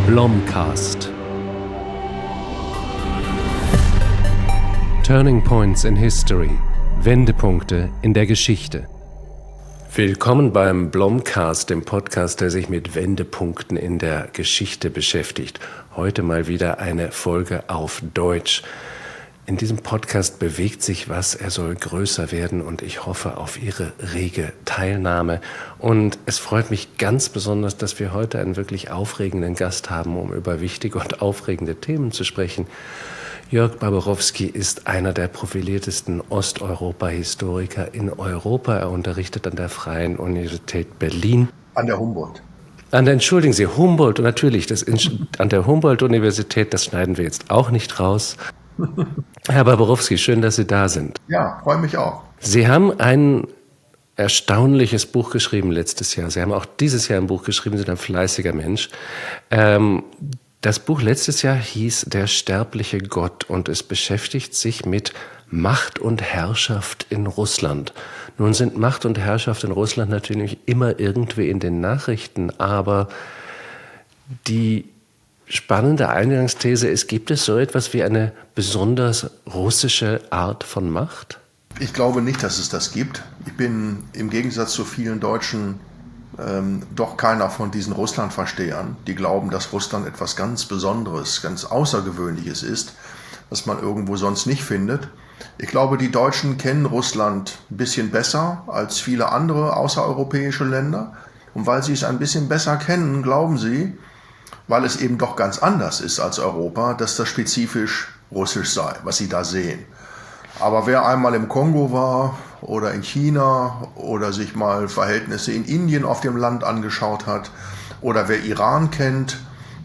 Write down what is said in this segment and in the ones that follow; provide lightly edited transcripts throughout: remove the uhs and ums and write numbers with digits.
Blomcast. Turning Points in History. Wendepunkte in der Geschichte. Willkommen beim Blomcast, dem Podcast, der sich mit Wendepunkten in der Geschichte beschäftigt. Heute mal wieder eine Folge auf Deutsch. In diesem Podcast bewegt sich was, er soll größer werden und ich hoffe auf Ihre rege Teilnahme. Und es freut mich ganz besonders, dass wir heute einen wirklich aufregenden Gast haben, um über wichtige und aufregende Themen zu sprechen. Jörg Barbarowski ist einer der profiliertesten Osteuropa-Historiker in Europa. Er unterrichtet an der Freien Universität Berlin. An der Humboldt. Entschuldigen Sie, Humboldt, natürlich, an der Humboldt-Universität, das schneiden wir jetzt auch nicht raus. Herr Barbarowski, schön, dass Sie da sind. Ja, freue mich auch. Sie haben ein erstaunliches Buch geschrieben letztes Jahr. Sie haben auch dieses Jahr ein Buch geschrieben, Sie sind ein fleißiger Mensch. Das Buch letztes Jahr hieß Der sterbliche Gott und es beschäftigt sich mit Macht und Herrschaft in Russland. Nun sind Macht und Herrschaft in Russland natürlich immer irgendwie in den Nachrichten, aber die spannende Eingangsthese ist, gibt es so etwas wie eine besonders russische Art von Macht? Ich glaube nicht, dass es das gibt. Ich bin im Gegensatz zu vielen Deutschen doch keiner von diesen Russlandverstehern, die glauben, dass Russland etwas ganz Besonderes, ganz Außergewöhnliches ist, was man irgendwo sonst nicht findet. Ich glaube, die Deutschen kennen Russland ein bisschen besser als viele andere außereuropäische Länder. Und weil sie es ein bisschen besser kennen, glauben sie, weil es eben doch ganz anders ist als Europa, dass das spezifisch russisch sei, was sie da sehen. Aber wer einmal im Kongo war oder in China oder sich mal Verhältnisse in Indien auf dem Land angeschaut hat oder wer Iran kennt,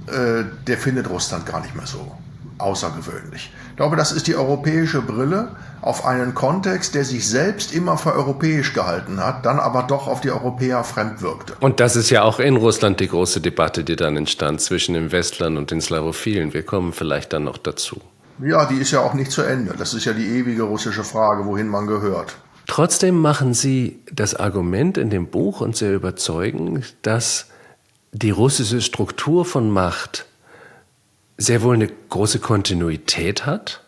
der findet Russland gar nicht mehr so außergewöhnlich. Ich glaube, das ist die europäische Brille auf einen Kontext, der sich selbst immer für europäisch gehalten hat, dann aber doch auf die Europäer fremd wirkte. Und das ist ja auch in Russland die große Debatte, die dann entstand zwischen den Westlern und den Slawophilen. Wir kommen vielleicht dann noch dazu. Ja, die ist ja auch nicht zu Ende. Das ist ja die ewige russische Frage, wohin man gehört. Trotzdem machen Sie das Argument in dem Buch und sehr überzeugend, dass die russische Struktur von Macht sehr wohl eine große Kontinuität hat.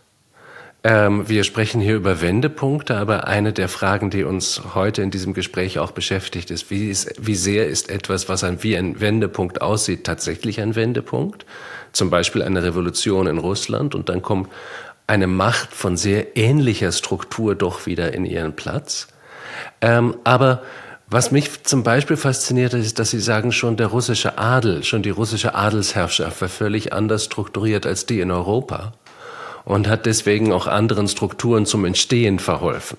Wir sprechen hier über Wendepunkte, aber eine der Fragen, die uns heute in diesem Gespräch auch beschäftigt, ist, wie sehr ist etwas, was wie ein Wendepunkt aussieht, tatsächlich ein Wendepunkt? Zum Beispiel eine Revolution in Russland und dann kommt eine Macht von sehr ähnlicher Struktur doch wieder in ihren Platz. Aber was mich zum Beispiel fasziniert, ist, dass Sie sagen, schon die russische Adelsherrschaft war völlig anders strukturiert als die in Europa und hat deswegen auch anderen Strukturen zum Entstehen verholfen.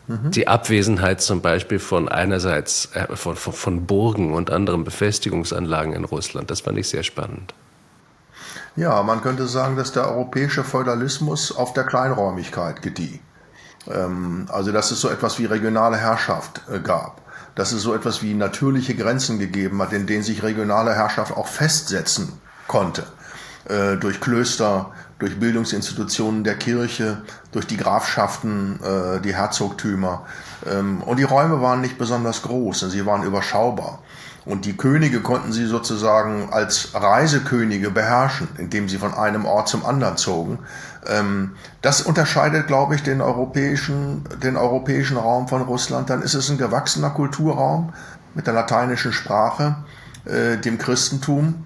Die Abwesenheit zum Beispiel von einerseits von Burgen und anderen Befestigungsanlagen in Russland, das fand ich sehr spannend. Ja, man könnte sagen, dass der europäische Feudalismus auf der Kleinräumigkeit gedieh. Also dass es so etwas wie regionale Herrschaft gab, dass es so etwas wie natürliche Grenzen gegeben hat, in denen sich regionale Herrschaft auch festsetzen konnte. Durch Klöster, durch Bildungsinstitutionen der Kirche, durch die Grafschaften, die Herzogtümer. Und die Räume waren nicht besonders groß, sie waren überschaubar. Und die Könige konnten sie sozusagen als Reisekönige beherrschen, indem sie von einem Ort zum anderen zogen. Das unterscheidet, glaube ich, den europäischen Raum von Russland. Dann ist es ein gewachsener Kulturraum mit der lateinischen Sprache, dem Christentum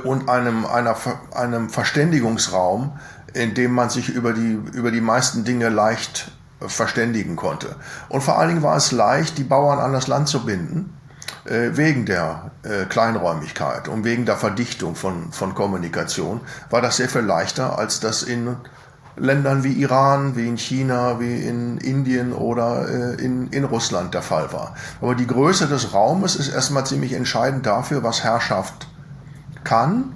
und einem Verständigungsraum, in dem man sich über die meisten Dinge leicht verständigen konnte. Und vor allen Dingen war es leicht, die Bauern an das Land zu binden, wegen der Kleinräumigkeit und wegen der Verdichtung von Kommunikation war das sehr viel leichter, als das in Ländern wie Iran, wie in China, wie in Indien oder in Russland der Fall war. Aber die Größe des Raumes ist erstmal ziemlich entscheidend dafür, was Herrschaft kann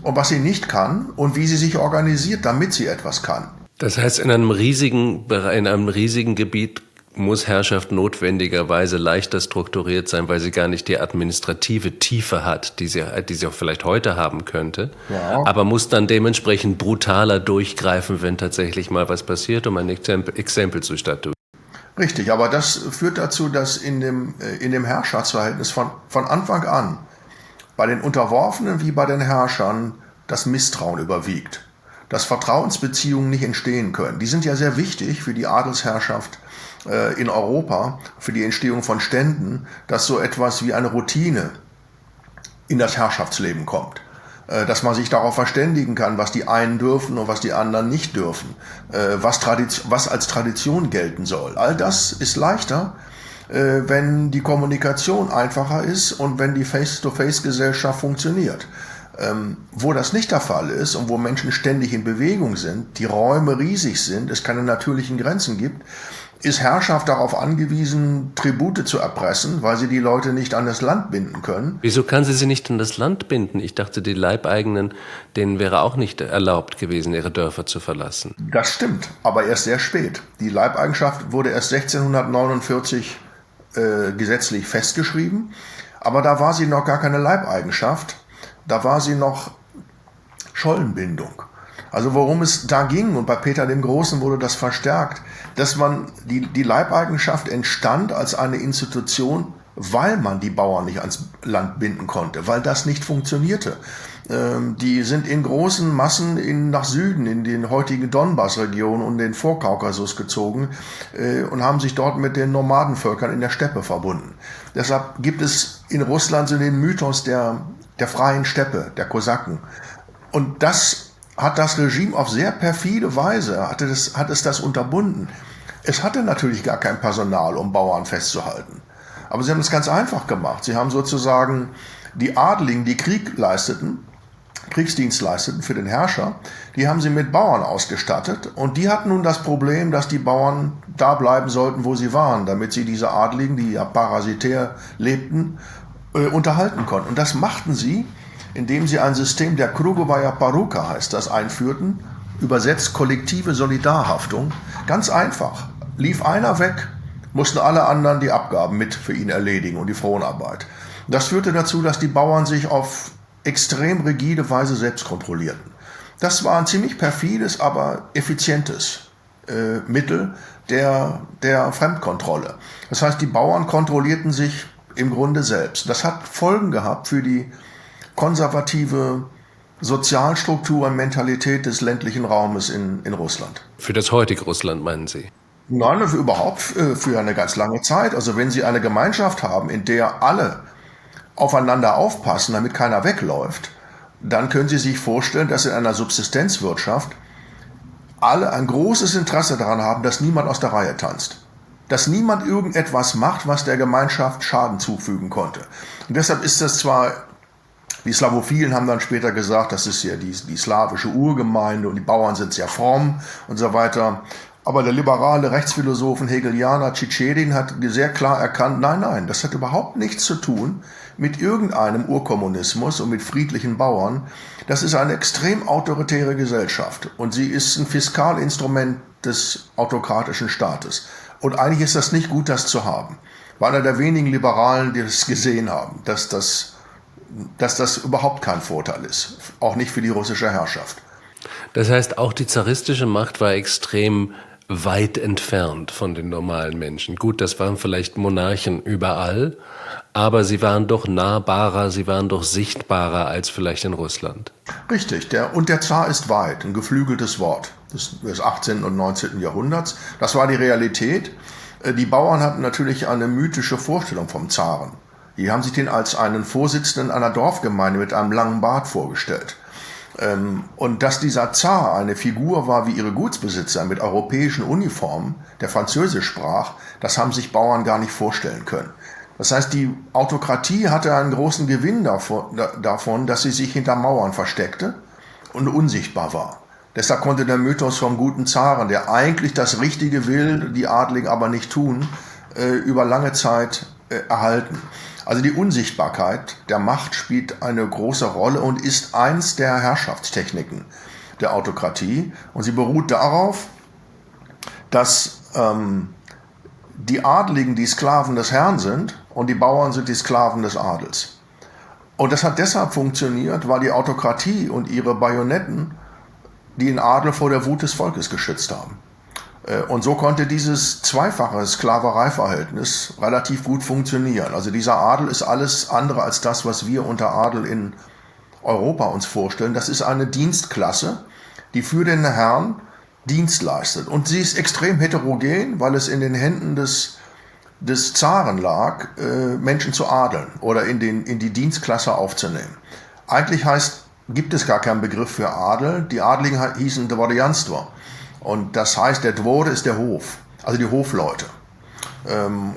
und was sie nicht kann und wie sie sich organisiert, damit sie etwas kann. Das heißt, in einem riesigen Gebiet muss Herrschaft notwendigerweise leichter strukturiert sein, weil sie gar nicht die administrative Tiefe hat, die sie auch vielleicht heute haben könnte, ja. Aber muss dann dementsprechend brutaler durchgreifen, wenn tatsächlich mal was passiert, um ein Exempel zu statuieren. Richtig, aber das führt dazu, dass in dem Herrschaftsverhältnis von Anfang an bei den Unterworfenen wie bei den Herrschern das Misstrauen überwiegt, dass Vertrauensbeziehungen nicht entstehen können. Die sind ja sehr wichtig für die Adelsherrschaft in Europa, für die Entstehung von Ständen, dass so etwas wie eine Routine in das Herrschaftsleben kommt. Dass man sich darauf verständigen kann, was die einen dürfen und was die anderen nicht dürfen, was als Tradition gelten soll. All das ist leichter, wenn die Kommunikation einfacher ist und wenn die Face-to-Face-Gesellschaft funktioniert. Wo das nicht der Fall ist und wo Menschen ständig in Bewegung sind, die Räume riesig sind, es keine natürlichen Grenzen gibt, ist Herrschaft darauf angewiesen, Tribute zu erpressen, weil sie die Leute nicht an das Land binden können. Wieso kann sie nicht an das Land binden? Ich dachte, die Leibeigenen, denen wäre auch nicht erlaubt gewesen, ihre Dörfer zu verlassen. Das stimmt, aber erst sehr spät. Die Leibeigenschaft wurde erst 1649 gesetzlich festgeschrieben, aber da war sie noch gar keine Leibeigenschaft, da war sie noch Schollenbindung. Also worum es da ging, und bei Peter dem Großen wurde das verstärkt, dass man die Leibeigenschaft entstand als eine Institution, weil man die Bauern nicht ans Land binden konnte, weil das nicht funktionierte. Die sind in großen Massen nach Süden, in den heutigen Donbass-Regionen und den Vorkaukasus gezogen und haben sich dort mit den Nomadenvölkern in der Steppe verbunden. Deshalb gibt es in Russland so den Mythos der freien Steppe, der Kosaken. Und das hat das Regime auf sehr perfide Weise, hat es das unterbunden. Es hatte natürlich gar kein Personal, um Bauern festzuhalten. Aber sie haben es ganz einfach gemacht. Sie haben sozusagen die Adligen, die Kriegsdienst leisteten für den Herrscher, die haben sie mit Bauern ausgestattet. Und die hatten nun das Problem, dass die Bauern da bleiben sollten, wo sie waren, damit sie diese Adligen, die ja parasitär lebten, unterhalten konnten. Und das machten sie, indem sie ein System der Krugovaya Poruka heißt das einführten, übersetzt kollektive Solidarhaftung. Ganz einfach. Lief einer weg, mussten alle anderen die Abgaben mit für ihn erledigen und die Fronarbeit. Das führte dazu, dass die Bauern sich auf extrem rigide Weise selbst kontrollierten. Das war ein ziemlich perfides, aber effizientes Mittel der Fremdkontrolle. Das heißt, die Bauern kontrollierten sich im Grunde selbst. Das hat Folgen gehabt für die konservative Sozialstruktur und Mentalität des ländlichen Raumes in Russland. Für das heutige Russland, meinen Sie? Nein, überhaupt für eine ganz lange Zeit. Also wenn Sie eine Gemeinschaft haben, in der alle aufeinander aufpassen, damit keiner wegläuft, dann können Sie sich vorstellen, dass in einer Subsistenzwirtschaft alle ein großes Interesse daran haben, dass niemand aus der Reihe tanzt. Dass niemand irgendetwas macht, was der Gemeinschaft Schaden zufügen konnte. Und deshalb ist das zwar, die Slawophilen haben dann später gesagt, das ist ja die slawische Urgemeinde und die Bauern sind sehr fromm und so weiter. Aber der liberale Rechtsphilosoph und Hegelianer Tschitscherin hat sehr klar erkannt, nein, das hat überhaupt nichts zu tun mit irgendeinem Urkommunismus und mit friedlichen Bauern. Das ist eine extrem autoritäre Gesellschaft und sie ist ein Fiskalinstrument des autokratischen Staates. Und eigentlich ist das nicht gut, das zu haben. War einer der wenigen Liberalen, die das gesehen haben, dass das überhaupt kein Vorteil ist, auch nicht für die russische Herrschaft. Das heißt, auch die zaristische Macht war extrem weit entfernt von den normalen Menschen. Gut, das waren vielleicht Monarchen überall, aber sie waren doch nahbarer, sie waren doch sichtbarer als vielleicht in Russland. Richtig, der Zar ist weit, ein geflügeltes Wort des 18. und 19. Jahrhunderts. Das war die Realität. Die Bauern hatten natürlich eine mythische Vorstellung vom Zaren. Die haben sich den als einen Vorsitzenden einer Dorfgemeinde mit einem langen Bart vorgestellt. Und dass dieser Zar eine Figur war wie ihre Gutsbesitzer mit europäischen Uniformen, der Französisch sprach, das haben sich Bauern gar nicht vorstellen können. Das heißt, die Autokratie hatte einen großen Gewinn davon, dass sie sich hinter Mauern versteckte und unsichtbar war. Deshalb konnte der Mythos vom guten Zaren, der eigentlich das Richtige will, die Adligen aber nicht tun, über lange Zeit erhalten. Also die Unsichtbarkeit der Macht spielt eine große Rolle und ist eins der Herrschaftstechniken der Autokratie. Und sie beruht darauf, dass die Adligen die Sklaven des Herrn sind und die Bauern sind die Sklaven des Adels. Und das hat deshalb funktioniert, weil die Autokratie und ihre Bajonetten den Adel vor der Wut des Volkes geschützt haben. Und so konnte dieses zweifache Sklavereiverhältnis relativ gut funktionieren. Also dieser Adel ist alles andere als das, was wir unter Adel in Europa uns vorstellen. Das ist eine Dienstklasse, die für den Herrn Dienst leistet. Und sie ist extrem heterogen, weil es in den Händen des Zaren lag, Menschen zu adeln oder in die Dienstklasse aufzunehmen. Eigentlich gibt es gar keinen Begriff für Adel. Die Adligen hießen Dvorjanstvo. Und das heißt, der Dvor ist der Hof, also die Hofleute.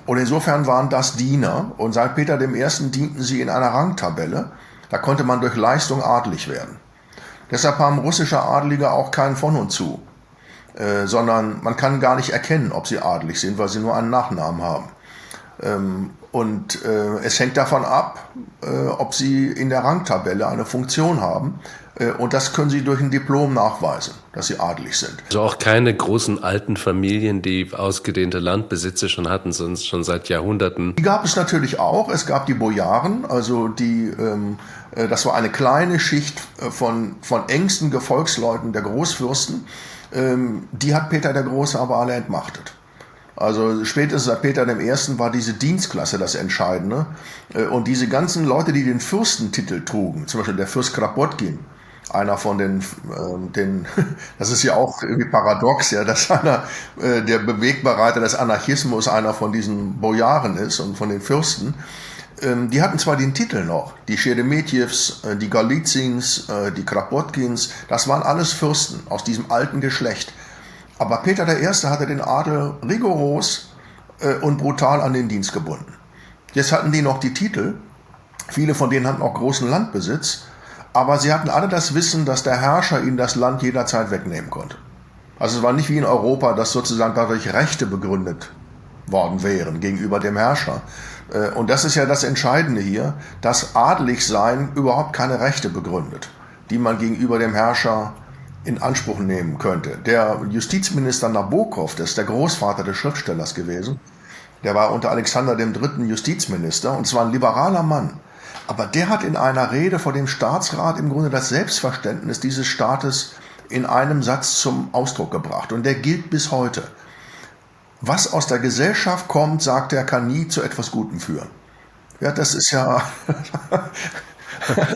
Und insofern waren das Diener. Und seit Peter I. dienten sie in einer Rangtabelle. Da konnte man durch Leistung adelig werden. Deshalb haben russische Adelige auch keinen von und zu. Sondern man kann gar nicht erkennen, ob sie adelig sind, weil sie nur einen Nachnamen haben. Es hängt davon ab, ob sie in der Rangtabelle eine Funktion haben. Und das können sie durch ein Diplom nachweisen, dass sie adelig sind. Also auch keine großen alten Familien, die ausgedehnte Landbesitze schon hatten, sonst schon seit Jahrhunderten. Die gab es natürlich auch. Es gab die Bojaren, also das war eine kleine Schicht von engsten Gefolgsleuten der Großfürsten. Die hat Peter der Große aber alle entmachtet. Also spätestens seit Peter I. war diese Dienstklasse das Entscheidende. Und diese ganzen Leute, die den Fürstentitel trugen, zum Beispiel der Fürst Kropotkin, einer von das ist ja auch irgendwie paradox, ja, dass einer der Bewegbereiter des Anarchismus einer von diesen Bojaren ist und von den Fürsten. Die hatten zwar den Titel noch, die Scheremetjews, die Galitzins, die Kropotkins, das waren alles Fürsten aus diesem alten Geschlecht. Aber Peter I. hatte den Adel rigoros und brutal an den Dienst gebunden. Jetzt hatten die noch die Titel, viele von denen hatten auch großen Landbesitz, aber sie hatten alle das Wissen, dass der Herrscher ihnen das Land jederzeit wegnehmen konnte. Also es war nicht wie in Europa, dass sozusagen dadurch Rechte begründet worden wären gegenüber dem Herrscher. Und das ist ja das Entscheidende hier, dass Adeligsein überhaupt keine Rechte begründet, die man gegenüber dem Herrscher in Anspruch nehmen könnte. Der Justizminister Nabokov, das ist der Großvater des Schriftstellers gewesen, der war unter Alexander III. Justizminister und zwar ein liberaler Mann. Aber der hat in einer Rede vor dem Staatsrat im Grunde das Selbstverständnis dieses Staates in einem Satz zum Ausdruck gebracht. Und der gilt bis heute. Was aus der Gesellschaft kommt, sagt er, kann nie zu etwas Gutem führen. Ja, das ist ja...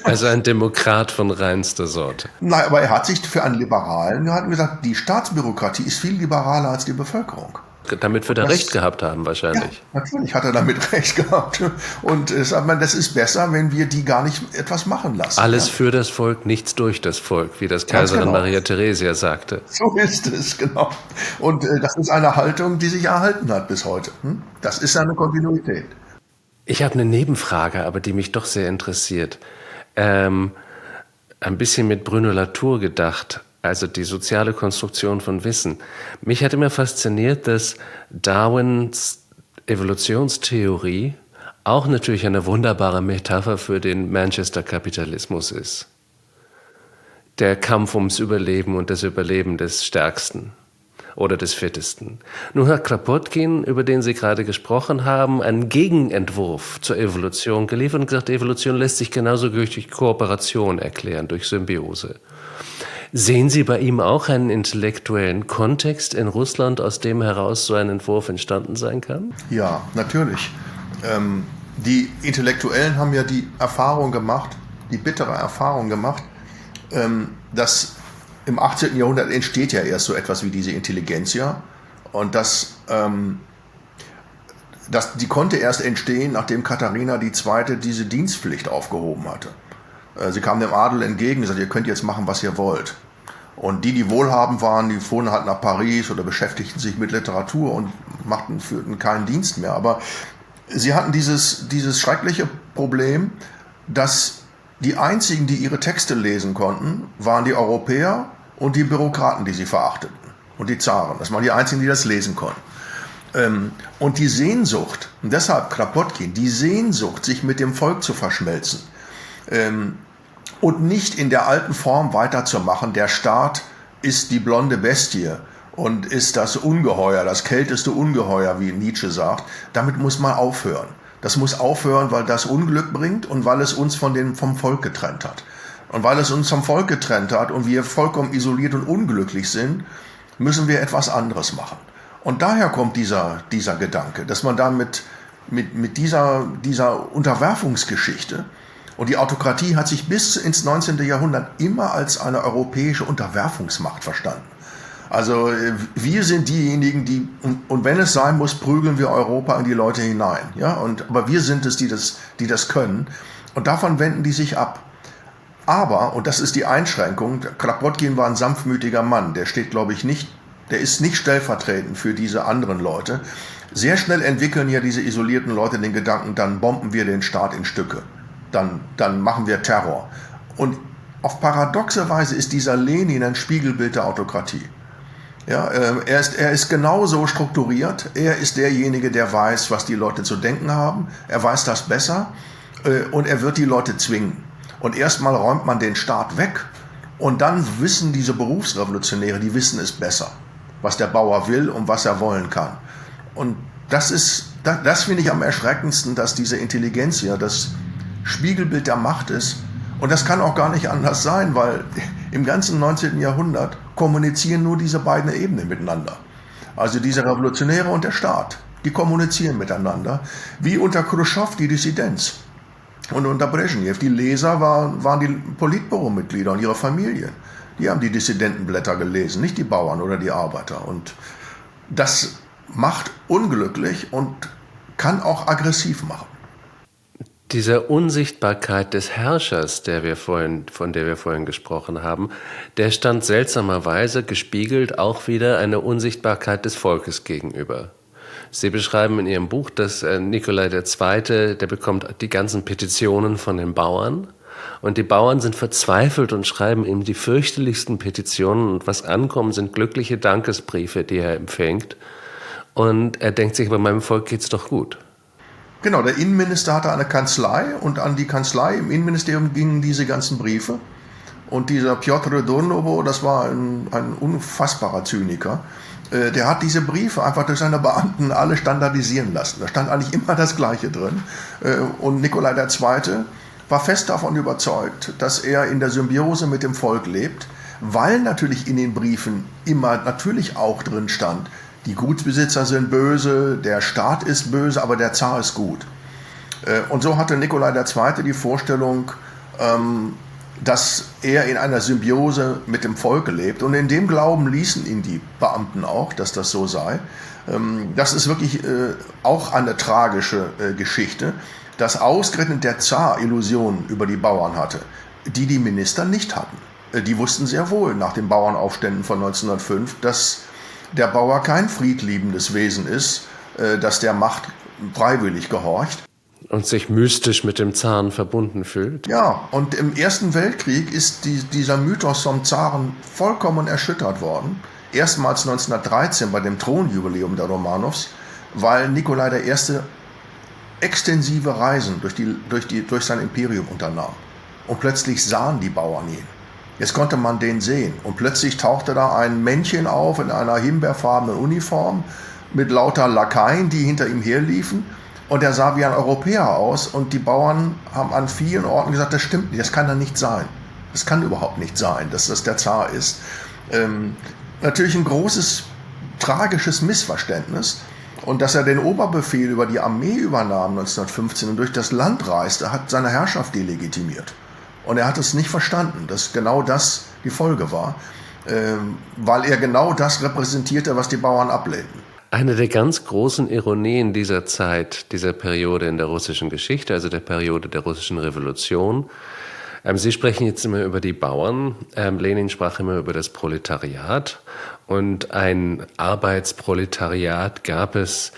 Also ein Demokrat von reinster Sorte. Nein, aber er hat sich für einen Liberalen gesagt, die Staatsbürokratie ist viel liberaler als die Bevölkerung. Damit wird er recht gehabt haben, wahrscheinlich. Ja, natürlich hat er damit recht gehabt. Und das ist besser, wenn wir die gar nicht etwas machen lassen. Alles für das Volk, nichts durch das Volk, wie das Kaiserin Maria Theresia sagte. So ist es, genau. Und das ist eine Haltung, die sich erhalten hat bis heute. Das ist eine Kontinuität. Ich habe eine Nebenfrage, aber die mich doch sehr interessiert. Ein bisschen mit Bruno Latour gedacht. Also die soziale Konstruktion von Wissen. Mich hat immer fasziniert, dass Darwins Evolutionstheorie auch natürlich eine wunderbare Metapher für den Manchester-Kapitalismus ist. Der Kampf ums Überleben und das Überleben des Stärksten oder des Fittesten. Nun hat Kropotkin, über den Sie gerade gesprochen haben, einen Gegenentwurf zur Evolution geliefert und gesagt, Evolution lässt sich genauso durch Kooperation erklären, durch Symbiose. Sehen Sie bei ihm auch einen intellektuellen Kontext in Russland, aus dem heraus so ein Entwurf entstanden sein kann? Ja, natürlich. Die Intellektuellen haben ja die Erfahrung gemacht, die bittere Erfahrung gemacht, dass im 18. Jahrhundert entsteht ja erst so etwas wie diese Intelligenzia und die konnte erst entstehen, nachdem Katharina II. Diese Dienstpflicht aufgehoben hatte. Sie kam dem Adel entgegen und sagte, ihr könnt jetzt machen, was ihr wollt. Und die wohlhabend waren, die fuhren halt nach Paris oder beschäftigten sich mit Literatur und führten keinen Dienst mehr. Aber sie hatten dieses schreckliche Problem, dass die einzigen, die ihre Texte lesen konnten, waren die Europäer und die Bürokraten, die sie verachteten. Und die Zaren. Das waren die einzigen, die das lesen konnten. Und die Sehnsucht, und deshalb Kropotkin, die Sehnsucht, sich mit dem Volk zu verschmelzen, und nicht in der alten Form weiterzumachen, der Staat ist die blonde Bestie und ist das Ungeheuer, das kälteste Ungeheuer, wie Nietzsche sagt, damit muss man aufhören. Das muss aufhören, weil das Unglück bringt und weil es uns vom Volk getrennt hat. Und weil es uns vom Volk getrennt hat und wir vollkommen isoliert und unglücklich sind, müssen wir etwas anderes machen. Und daher kommt dieser Gedanke, dass man dann mit dieser Unterwerfungsgeschichte, und die Autokratie hat sich bis ins 19. Jahrhundert immer als eine europäische Unterwerfungsmacht verstanden. Also wir sind diejenigen, und wenn es sein muss, prügeln wir Europa in die Leute hinein. Ja? Aber wir sind es, die das können. Und davon wenden die sich ab. Aber, und das ist die Einschränkung, Kropotkin war ein sanftmütiger Mann, der ist nicht stellvertretend für diese anderen Leute. Sehr schnell entwickeln ja diese isolierten Leute den Gedanken, dann bomben wir den Staat in Stücke. Dann machen wir Terror. Und auf paradoxe Weise ist dieser Lenin ein Spiegelbild der Autokratie. Ja, er ist genauso strukturiert. Er ist derjenige, der weiß, was die Leute zu denken haben. Er weiß das besser und er wird die Leute zwingen. Und erstmal räumt man den Staat weg und dann wissen diese Berufsrevolutionäre, die wissen es besser, was der Bauer will und was er wollen kann. Und das finde ich am erschreckendsten, dass diese Intelligenz ja das Spiegelbild der Macht ist. Und das kann auch gar nicht anders sein, weil im ganzen 19. Jahrhundert kommunizieren nur diese beiden Ebenen miteinander. Also diese Revolutionäre und der Staat, die kommunizieren miteinander, wie unter Khrushchev die Dissidenz und unter Brezhnev. Die Leser waren die Politbüro-Mitglieder und ihre Familien. Die haben die Dissidentenblätter gelesen, nicht die Bauern oder die Arbeiter. Und das macht unglücklich und kann auch aggressiv machen. Dieser Unsichtbarkeit des Herrschers, von der wir vorhin gesprochen haben, der stand seltsamerweise gespiegelt auch wieder einer Unsichtbarkeit des Volkes gegenüber. Sie beschreiben in Ihrem Buch, dass Nikolai II., der bekommt die ganzen Petitionen von den Bauern und die Bauern sind verzweifelt und schreiben ihm die fürchterlichsten Petitionen und was ankommen, sind glückliche Dankesbriefe, die er empfängt. Und er denkt sich, bei meinem Volk geht's doch gut. Genau, der Innenminister hatte eine Kanzlei und an die Kanzlei im Innenministerium gingen diese ganzen Briefe. Und dieser Piotr Durnovo, das war ein unfassbarer Zyniker, der hat diese Briefe einfach durch seine Beamten alle standardisieren lassen. Da stand eigentlich immer das Gleiche drin. Und Nikolai II. War fest davon überzeugt, dass er in der Symbiose mit dem Volk lebt, weil natürlich in den Briefen immer natürlich auch drin stand, die Gutsbesitzer sind böse, der Staat ist böse, aber der Zar ist gut. Und so hatte Nikolai II. Die Vorstellung, dass er in einer Symbiose mit dem Volke lebt. Und in dem Glauben ließen ihn die Beamten auch, dass das so sei. Das ist wirklich auch eine tragische Geschichte, dass ausgerechnet der Zar Illusionen über die Bauern hatte, die Minister nicht hatten. Die wussten sehr wohl nach den Bauernaufständen von 1905, dass der Bauer kein friedliebendes Wesen ist, dass der Macht freiwillig gehorcht. Und sich mystisch mit dem Zaren verbunden fühlt. Ja, und im Ersten Weltkrieg ist dieser Mythos vom Zaren vollkommen erschüttert worden. Erstmals 1913 bei dem Thronjubiläum der Romanows, weil Nikolai I. extensive Reisen durch sein Imperium unternahm. Und plötzlich sahen die Bauern ihn. Jetzt konnte man den sehen. Und plötzlich tauchte da ein Männchen auf in einer himbeerfarbenen Uniform mit lauter Lakaien, die hinter ihm herliefen. Und er sah wie ein Europäer aus. Und die Bauern haben an vielen Orten gesagt, das stimmt nicht, das kann da nicht sein. Das kann überhaupt nicht sein, dass das der Zar ist. Natürlich ein großes, tragisches Missverständnis. Und dass er den Oberbefehl über die Armee übernahm 1915 und durch das Land reiste, hat seine Herrschaft delegitimiert. Und er hat es nicht verstanden, dass genau das die Folge war, weil er genau das repräsentierte, was die Bauern ablehnten. Eine der ganz großen Ironien dieser Zeit, dieser Periode in der russischen Geschichte, also der Periode der russischen Revolution. Sie sprechen jetzt immer über die Bauern, Lenin sprach immer über das Proletariat und ein Arbeitsproletariat gab es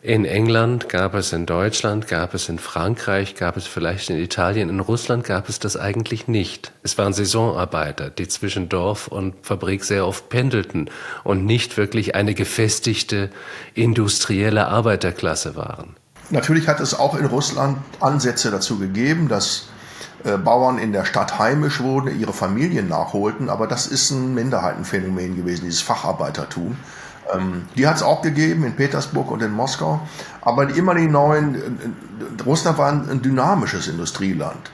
in England, gab es in Deutschland, gab es in Frankreich, gab es vielleicht in Italien. In Russland gab es das eigentlich nicht. Es waren Saisonarbeiter, die zwischen Dorf und Fabrik sehr oft pendelten und nicht wirklich eine gefestigte industrielle Arbeiterklasse waren. Natürlich hat es auch in Russland Ansätze dazu gegeben, dass Bauern in der Stadt heimisch wurden, ihre Familien nachholten, aber das ist ein Minderheitenphänomen gewesen, dieses Facharbeitertum. Die hat es auch gegeben in Petersburg und in Moskau, aber immer die neuen, Russland war ein dynamisches Industrieland.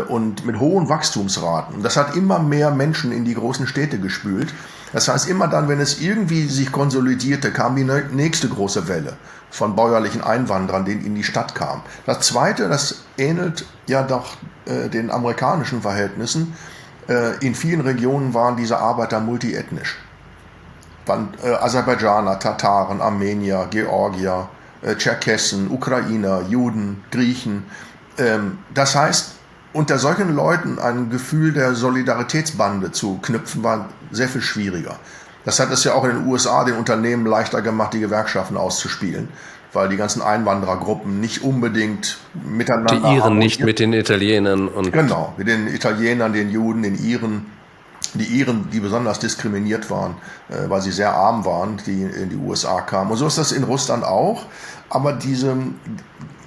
und mit hohen Wachstumsraten. Das hat immer mehr Menschen in die großen Städte gespült. Das heißt, immer dann, wenn es irgendwie sich konsolidierte, kam die nächste große Welle von bäuerlichen Einwanderern, die in die Stadt kamen. Das Zweite, das ähnelt ja doch den amerikanischen Verhältnissen. In vielen Regionen waren diese Arbeiter multiethnisch. Aserbaidschaner, Tataren, Armenier, Georgier, Tscherkessen, Ukrainer, Juden, Griechen. Das heißt, unter solchen Leuten ein Gefühl der Solidaritätsbande zu knüpfen, war sehr viel schwieriger. Das hat es ja auch in den USA den Unternehmen leichter gemacht, die Gewerkschaften auszuspielen, weil die ganzen Einwanderergruppen nicht unbedingt miteinander... Die Iren nicht mit den Italienern. Und genau, mit den Italienern, den Juden, den Iren. Die Iren, die besonders diskriminiert waren, weil sie sehr arm waren, die in die USA kamen. Und so ist das in Russland auch. Aber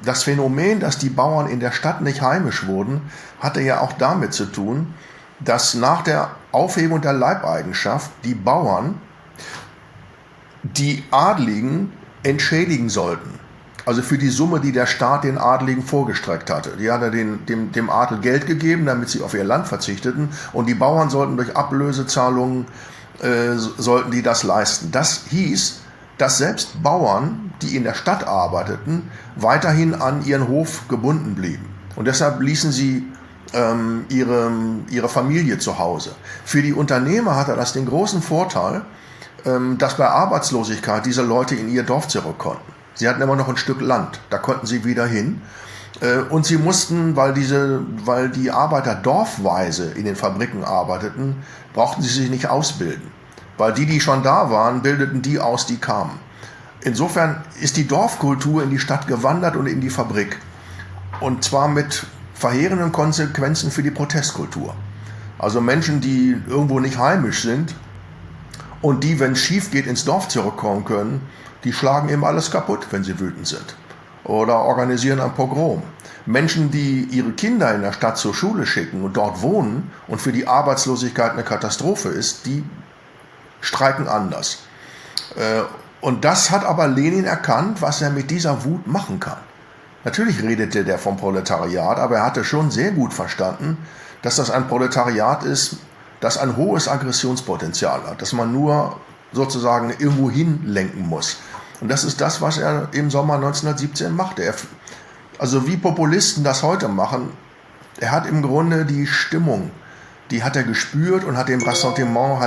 das Phänomen, dass die Bauern in der Stadt nicht heimisch wurden, hatte ja auch damit zu tun, dass nach der Aufhebung der Leibeigenschaft die Bauern die Adligen entschädigen sollten. Also für die Summe, die der Staat den Adligen vorgestreckt hatte. Die hat er dem Adel Geld gegeben, damit sie auf ihr Land verzichteten. Und die Bauern sollten durch Ablösezahlungen, sollten die das leisten. Das hieß, dass selbst Bauern, die in der Stadt arbeiteten, weiterhin an ihren Hof gebunden blieben. Und deshalb ließen sie ihre Familie zu Hause. Für die Unternehmer hatte das den großen Vorteil, dass bei Arbeitslosigkeit diese Leute in ihr Dorf zurück konnten. Sie hatten immer noch ein Stück Land, da konnten sie wieder hin. Und sie mussten, weil die Arbeiter dorfweise in den Fabriken arbeiteten, brauchten sie sich nicht ausbilden. Weil die schon da waren, bildeten die aus, die kamen. Insofern ist die Dorfkultur in die Stadt gewandert und in die Fabrik. Und zwar mit verheerenden Konsequenzen für die Protestkultur. Also Menschen, die irgendwo nicht heimisch sind und die, wenn es schief geht, ins Dorf zurückkommen können, die schlagen eben alles kaputt, wenn sie wütend sind. Oder organisieren ein Pogrom. Menschen, die ihre Kinder in der Stadt zur Schule schicken und dort wohnen und für die Arbeitslosigkeit eine Katastrophe ist, die streiken anders. Und das hat aber Lenin erkannt, was er mit dieser Wut machen kann. Natürlich redete der vom Proletariat, aber er hatte schon sehr gut verstanden, dass das ein Proletariat ist, das ein hohes Aggressionspotenzial hat, dass man nur sozusagen irgendwo hinlenken muss. Und das ist das, was er im Sommer 1917 machte. Also wie Populisten das heute machen, er hat im Grunde die Stimmung, die hat er gespürt und hat dem Ressentiment,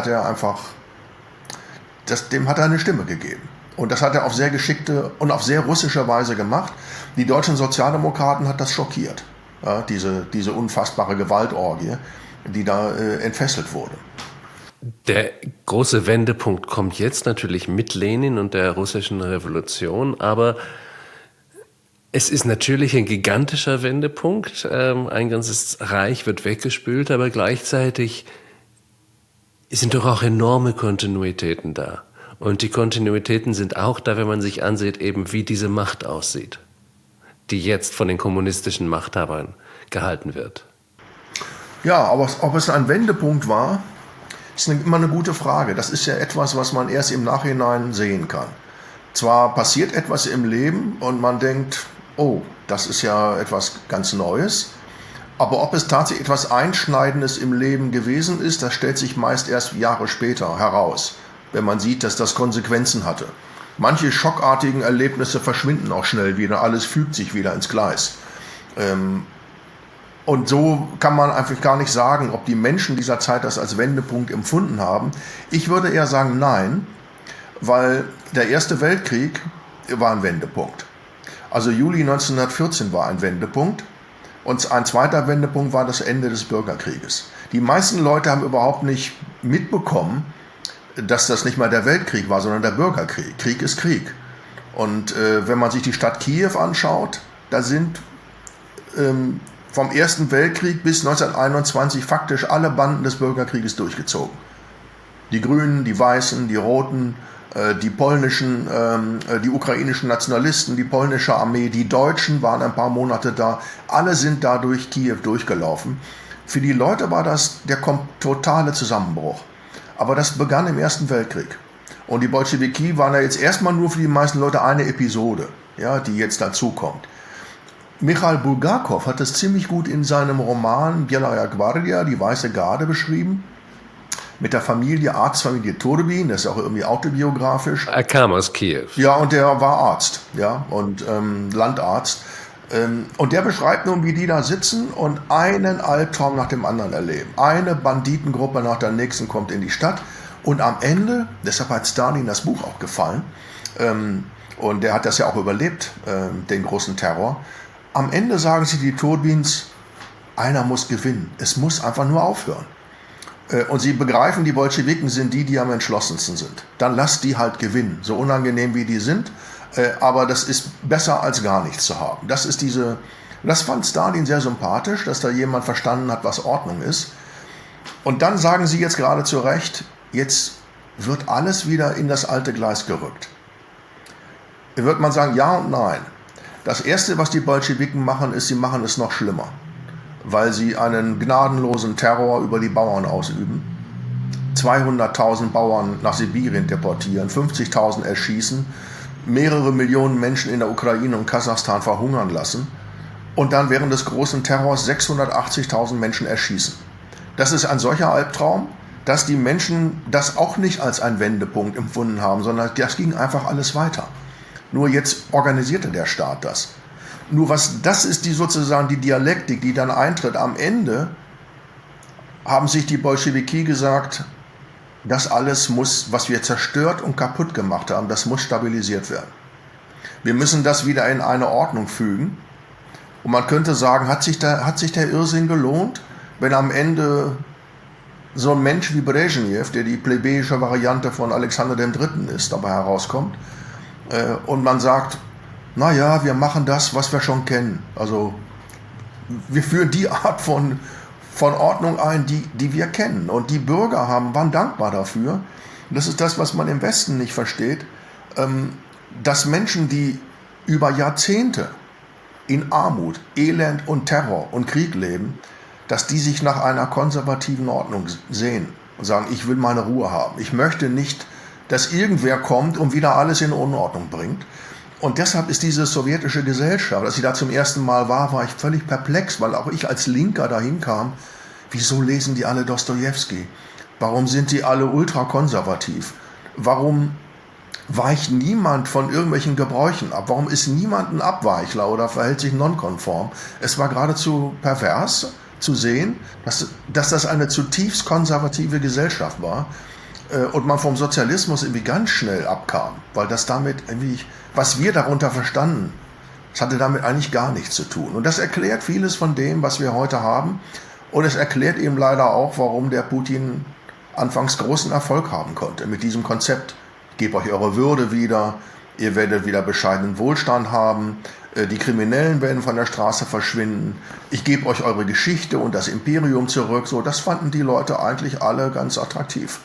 dem hat er eine Stimme gegeben. Und das hat er auf sehr geschickte und auf sehr russische Weise gemacht. Die deutschen Sozialdemokraten hat das schockiert, ja, diese unfassbare Gewaltorgie, die da entfesselt wurde. Der große Wendepunkt kommt jetzt natürlich mit Lenin und der russischen Revolution, aber es ist natürlich ein gigantischer Wendepunkt. Ein ganzes Reich wird weggespült, aber gleichzeitig sind doch auch enorme Kontinuitäten da. Und die Kontinuitäten sind auch da, wenn man sich ansieht, eben wie diese Macht aussieht, die jetzt von den kommunistischen Machthabern gehalten wird. Ja, aber ob es ein Wendepunkt war, ist immer eine gute Frage. Das ist ja etwas, was man erst im Nachhinein sehen kann. Zwar passiert etwas im Leben und man denkt, oh, das ist ja etwas ganz Neues, aber ob es tatsächlich etwas Einschneidendes im Leben gewesen ist, das stellt sich meist erst Jahre später heraus, wenn man sieht, dass das Konsequenzen hatte. Manche schockartigen Erlebnisse verschwinden auch schnell wieder, alles fügt sich wieder ins Gleis. Und so kann man einfach gar nicht sagen, ob die Menschen dieser Zeit das als Wendepunkt empfunden haben. Ich würde eher sagen, nein, weil der Erste Weltkrieg war ein Wendepunkt. Also Juli 1914 war ein Wendepunkt und ein zweiter Wendepunkt war das Ende des Bürgerkrieges. Die meisten Leute haben überhaupt nicht mitbekommen, dass das nicht mal der Weltkrieg war, sondern der Bürgerkrieg. Krieg ist Krieg. Und wenn man sich die Stadt Kiew anschaut, da sind vom Ersten Weltkrieg bis 1921 faktisch alle Banden des Bürgerkrieges durchgezogen. Die Grünen, die Weißen, die Roten, die polnischen, die ukrainischen Nationalisten, die polnische Armee, die Deutschen waren ein paar Monate da. Alle sind da durch Kiew durchgelaufen. Für die Leute war das der totale Zusammenbruch. Aber das begann im Ersten Weltkrieg. Und die Bolschewiki waren ja jetzt erstmal nur für die meisten Leute eine Episode, ja, die jetzt dazukommt. Michail Bulgakov hat das ziemlich gut in seinem Roman Bielaya Gvardia, die Weiße Garde, beschrieben. Mit der Familie, Arztfamilie Turbin, das ist auch irgendwie autobiografisch. Er kam aus Kiew. Ja, und der war Arzt, ja, und Landarzt. Und der beschreibt nun, wie die da sitzen und einen Albtraum nach dem anderen erleben. Eine Banditengruppe nach der nächsten kommt in die Stadt und am Ende, deshalb hat Stalin das Buch auch gefallen, und der hat das ja auch überlebt, den großen Terror. Am Ende sagen sie die Turbins, einer muss gewinnen, es muss einfach nur aufhören. Und sie begreifen, die Bolschewiken sind die am entschlossensten sind. Dann lasst die halt gewinnen, so unangenehm wie die sind. Aber das ist besser als gar nichts zu haben. Das fand Stalin sehr sympathisch, dass da jemand verstanden hat, was Ordnung ist. Und dann sagen sie jetzt gerade zu Recht, jetzt wird alles wieder in das alte Gleis gerückt. Wird man sagen, ja und nein. Das Erste, was die Bolschewiken machen, ist, sie machen es noch schlimmer, weil sie einen gnadenlosen Terror über die Bauern ausüben. 200.000 Bauern nach Sibirien deportieren, 50.000 erschießen, mehrere Millionen Menschen in der Ukraine und Kasachstan verhungern lassen und dann während des großen Terrors 680.000 Menschen erschießen. Das ist ein solcher Albtraum, dass die Menschen das auch nicht als einen Wendepunkt empfunden haben, sondern das ging einfach alles weiter. Nur jetzt organisierte der Staat das. Nur das ist sozusagen die Dialektik, die dann eintritt. Am Ende haben sich die Bolschewiki gesagt, das alles muss, was wir zerstört und kaputt gemacht haben, das muss stabilisiert werden. Wir müssen das wieder in eine Ordnung fügen. Und man könnte sagen, hat sich der Irrsinn gelohnt, wenn am Ende so ein Mensch wie Brezhnev, der die plebejische Variante von Alexander III. Ist, dabei herauskommt. Und man sagt, naja, wir machen das, was wir schon kennen. Also wir führen die Art von Ordnung ein, die wir kennen. Und die Bürger waren dankbar dafür. Und das ist das, was man im Westen nicht versteht, dass Menschen, die über Jahrzehnte in Armut, Elend und Terror und Krieg leben, dass die sich nach einer konservativen Ordnung sehen und sagen, ich will meine Ruhe haben. Ich möchte nicht, dass irgendwer kommt und wieder alles in Unordnung bringt. Und deshalb ist diese sowjetische Gesellschaft, als ich da zum ersten Mal war ich völlig perplex, weil auch ich als Linker dahin kam. Wieso lesen die alle Dostojewski? Warum sind die alle ultrakonservativ? Warum weicht niemand von irgendwelchen Gebräuchen ab? Warum ist niemand ein Abweichler oder verhält sich nonkonform? Es war geradezu pervers zu sehen, dass das eine zutiefst konservative Gesellschaft war. Und man vom Sozialismus irgendwie ganz schnell abkam, weil das damit irgendwie, was wir darunter verstanden, das hatte damit eigentlich gar nichts zu tun. Und das erklärt vieles von dem, was wir heute haben. Und es erklärt eben leider auch, warum der Putin anfangs großen Erfolg haben konnte mit diesem Konzept. Ich gebe euch eure Würde wieder, ihr werdet wieder bescheidenen Wohlstand haben, die Kriminellen werden von der Straße verschwinden, ich gebe euch eure Geschichte und das Imperium zurück. So, das fanden die Leute eigentlich alle ganz attraktiv.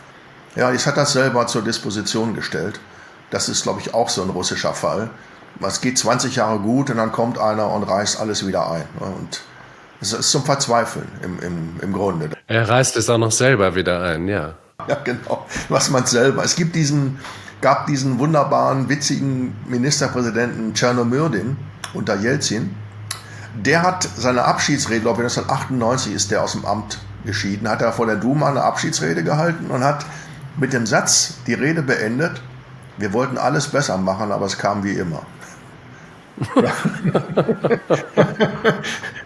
Ja, jetzt hat das selber zur Disposition gestellt. Das ist, glaube ich, auch so ein russischer Fall. Es geht 20 Jahre gut und dann kommt einer und reißt alles wieder ein. Und es ist zum Verzweifeln im Grunde. Er reißt es auch noch selber wieder ein, ja. Ja, genau. Was man selber. Es gab diesen wunderbaren, witzigen Ministerpräsidenten Tschernomyrdin unter Jelzin. Der hat seine Abschiedsrede, glaube ich, 1998 ist der aus dem Amt geschieden, hat er vor der Duma eine Abschiedsrede gehalten und hat mit dem Satz die Rede beendet, wir wollten alles besser machen, aber es kam wie immer.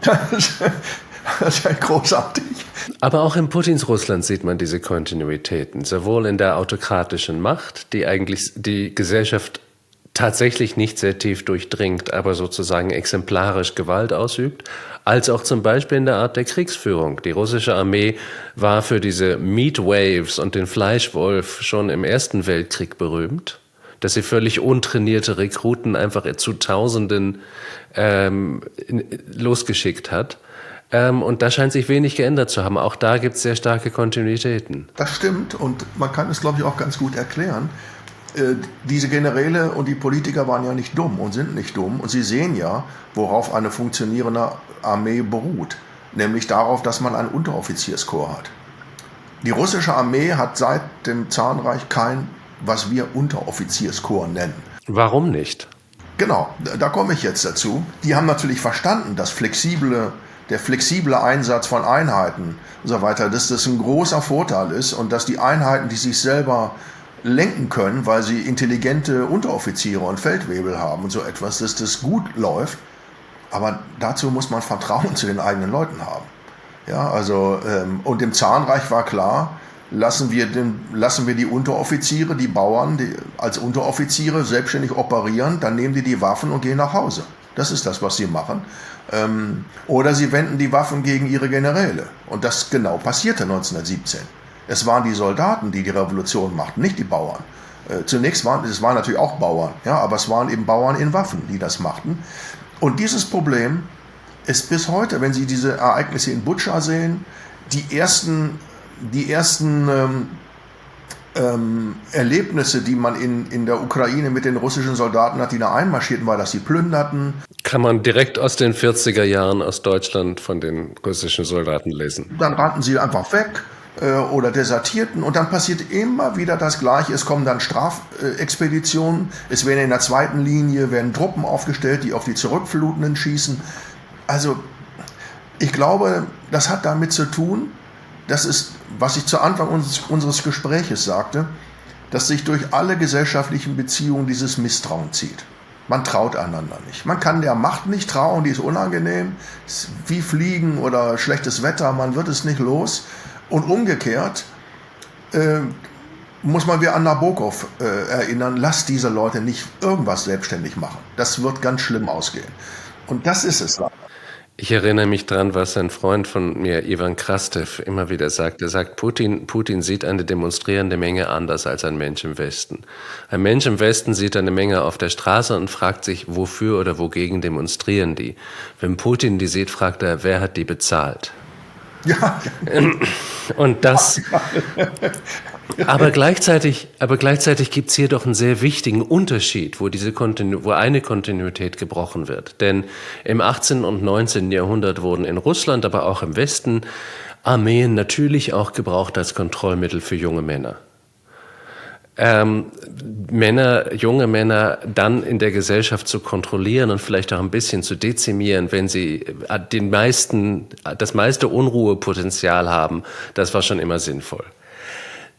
Das ist ja großartig. Aber auch in Putins Russland sieht man diese Kontinuitäten, sowohl in der autokratischen Macht, die eigentlich die Gesellschaft tatsächlich nicht sehr tief durchdringt, aber sozusagen exemplarisch Gewalt ausübt, als auch zum Beispiel in der Art der Kriegsführung. Die russische Armee war für diese Meat Waves und den Fleischwolf schon im Ersten Weltkrieg berühmt, dass sie völlig untrainierte Rekruten einfach zu Tausenden losgeschickt hat. Und da scheint sich wenig geändert zu haben. Auch da gibt es sehr starke Kontinuitäten. Das stimmt und man kann es, glaube ich, auch ganz gut erklären. Diese Generäle und die Politiker waren ja nicht dumm und sind nicht dumm. Und sie sehen ja, worauf eine funktionierende Armee beruht. Nämlich darauf, dass man einen Unteroffizierskorps hat. Die russische Armee hat seit dem Zarenreich kein, was wir Unteroffizierskorps nennen. Warum nicht? Genau, da komme ich jetzt dazu. Die haben natürlich verstanden, dass der flexible Einsatz von Einheiten und so weiter, dass das ein großer Vorteil ist und dass die Einheiten, die sich selber lenken können, weil sie intelligente Unteroffiziere und Feldwebel haben und so etwas, dass das gut läuft. Aber dazu muss man Vertrauen zu den eigenen Leuten haben. Ja, also, und im Zarenreich war klar, lassen wir die Unteroffiziere, die Bauern, die als Unteroffiziere selbstständig operieren, dann nehmen die Waffen und gehen nach Hause. Das ist das, was sie machen. Oder sie wenden die Waffen gegen ihre Generäle. Und das genau passierte 1917. Es waren die Soldaten, die die Revolution machten, nicht die Bauern. Zunächst waren es natürlich auch Bauern, ja, aber es waren eben Bauern in Waffen, die das machten. Und dieses Problem ist bis heute, wenn Sie diese Ereignisse in Butscha sehen, die ersten Erlebnisse, die man in der Ukraine mit den russischen Soldaten hat, die da einmarschierten, war, dass sie plünderten. Kann man direkt aus den 40er Jahren aus Deutschland von den russischen Soldaten lesen. Dann rannten sie einfach weg oder desertierten und dann passiert immer wieder das Gleiche. Es kommen dann Strafexpeditionen, es werden in der zweiten Linie Truppen aufgestellt, die auf die Zurückflutenden schießen. Also ich glaube, das hat damit zu tun, das ist, was ich zu Anfang unseres Gespräches sagte, dass sich durch alle gesellschaftlichen Beziehungen dieses Misstrauen zieht. Man traut einander nicht. Man kann der Macht nicht trauen, die ist unangenehm, ist wie Fliegen oder schlechtes Wetter, man wird es nicht los. Und umgekehrt muss man wie an Nabokov erinnern, lasst diese Leute nicht irgendwas selbstständig machen. Das wird ganz schlimm ausgehen. Und das ist es. Ich erinnere mich dran, was ein Freund von mir, Ivan Krastev, immer wieder sagt. Er sagt, Putin sieht eine demonstrierende Menge anders als ein Mensch im Westen. Ein Mensch im Westen sieht eine Menge auf der Straße und fragt sich, wofür oder wogegen demonstrieren die. Wenn Putin die sieht, fragt er, wer hat die bezahlt? Ja. Und das... Aber gleichzeitig gibt es hier doch einen sehr wichtigen Unterschied, wo eine Kontinuität gebrochen wird. Denn im 18. und 19. Jahrhundert wurden in Russland, aber auch im Westen, Armeen natürlich auch gebraucht als Kontrollmittel für junge Männer. Junge Männer dann in der Gesellschaft zu kontrollieren und vielleicht auch ein bisschen zu dezimieren, wenn sie das meiste Unruhepotenzial haben, das war schon immer sinnvoll.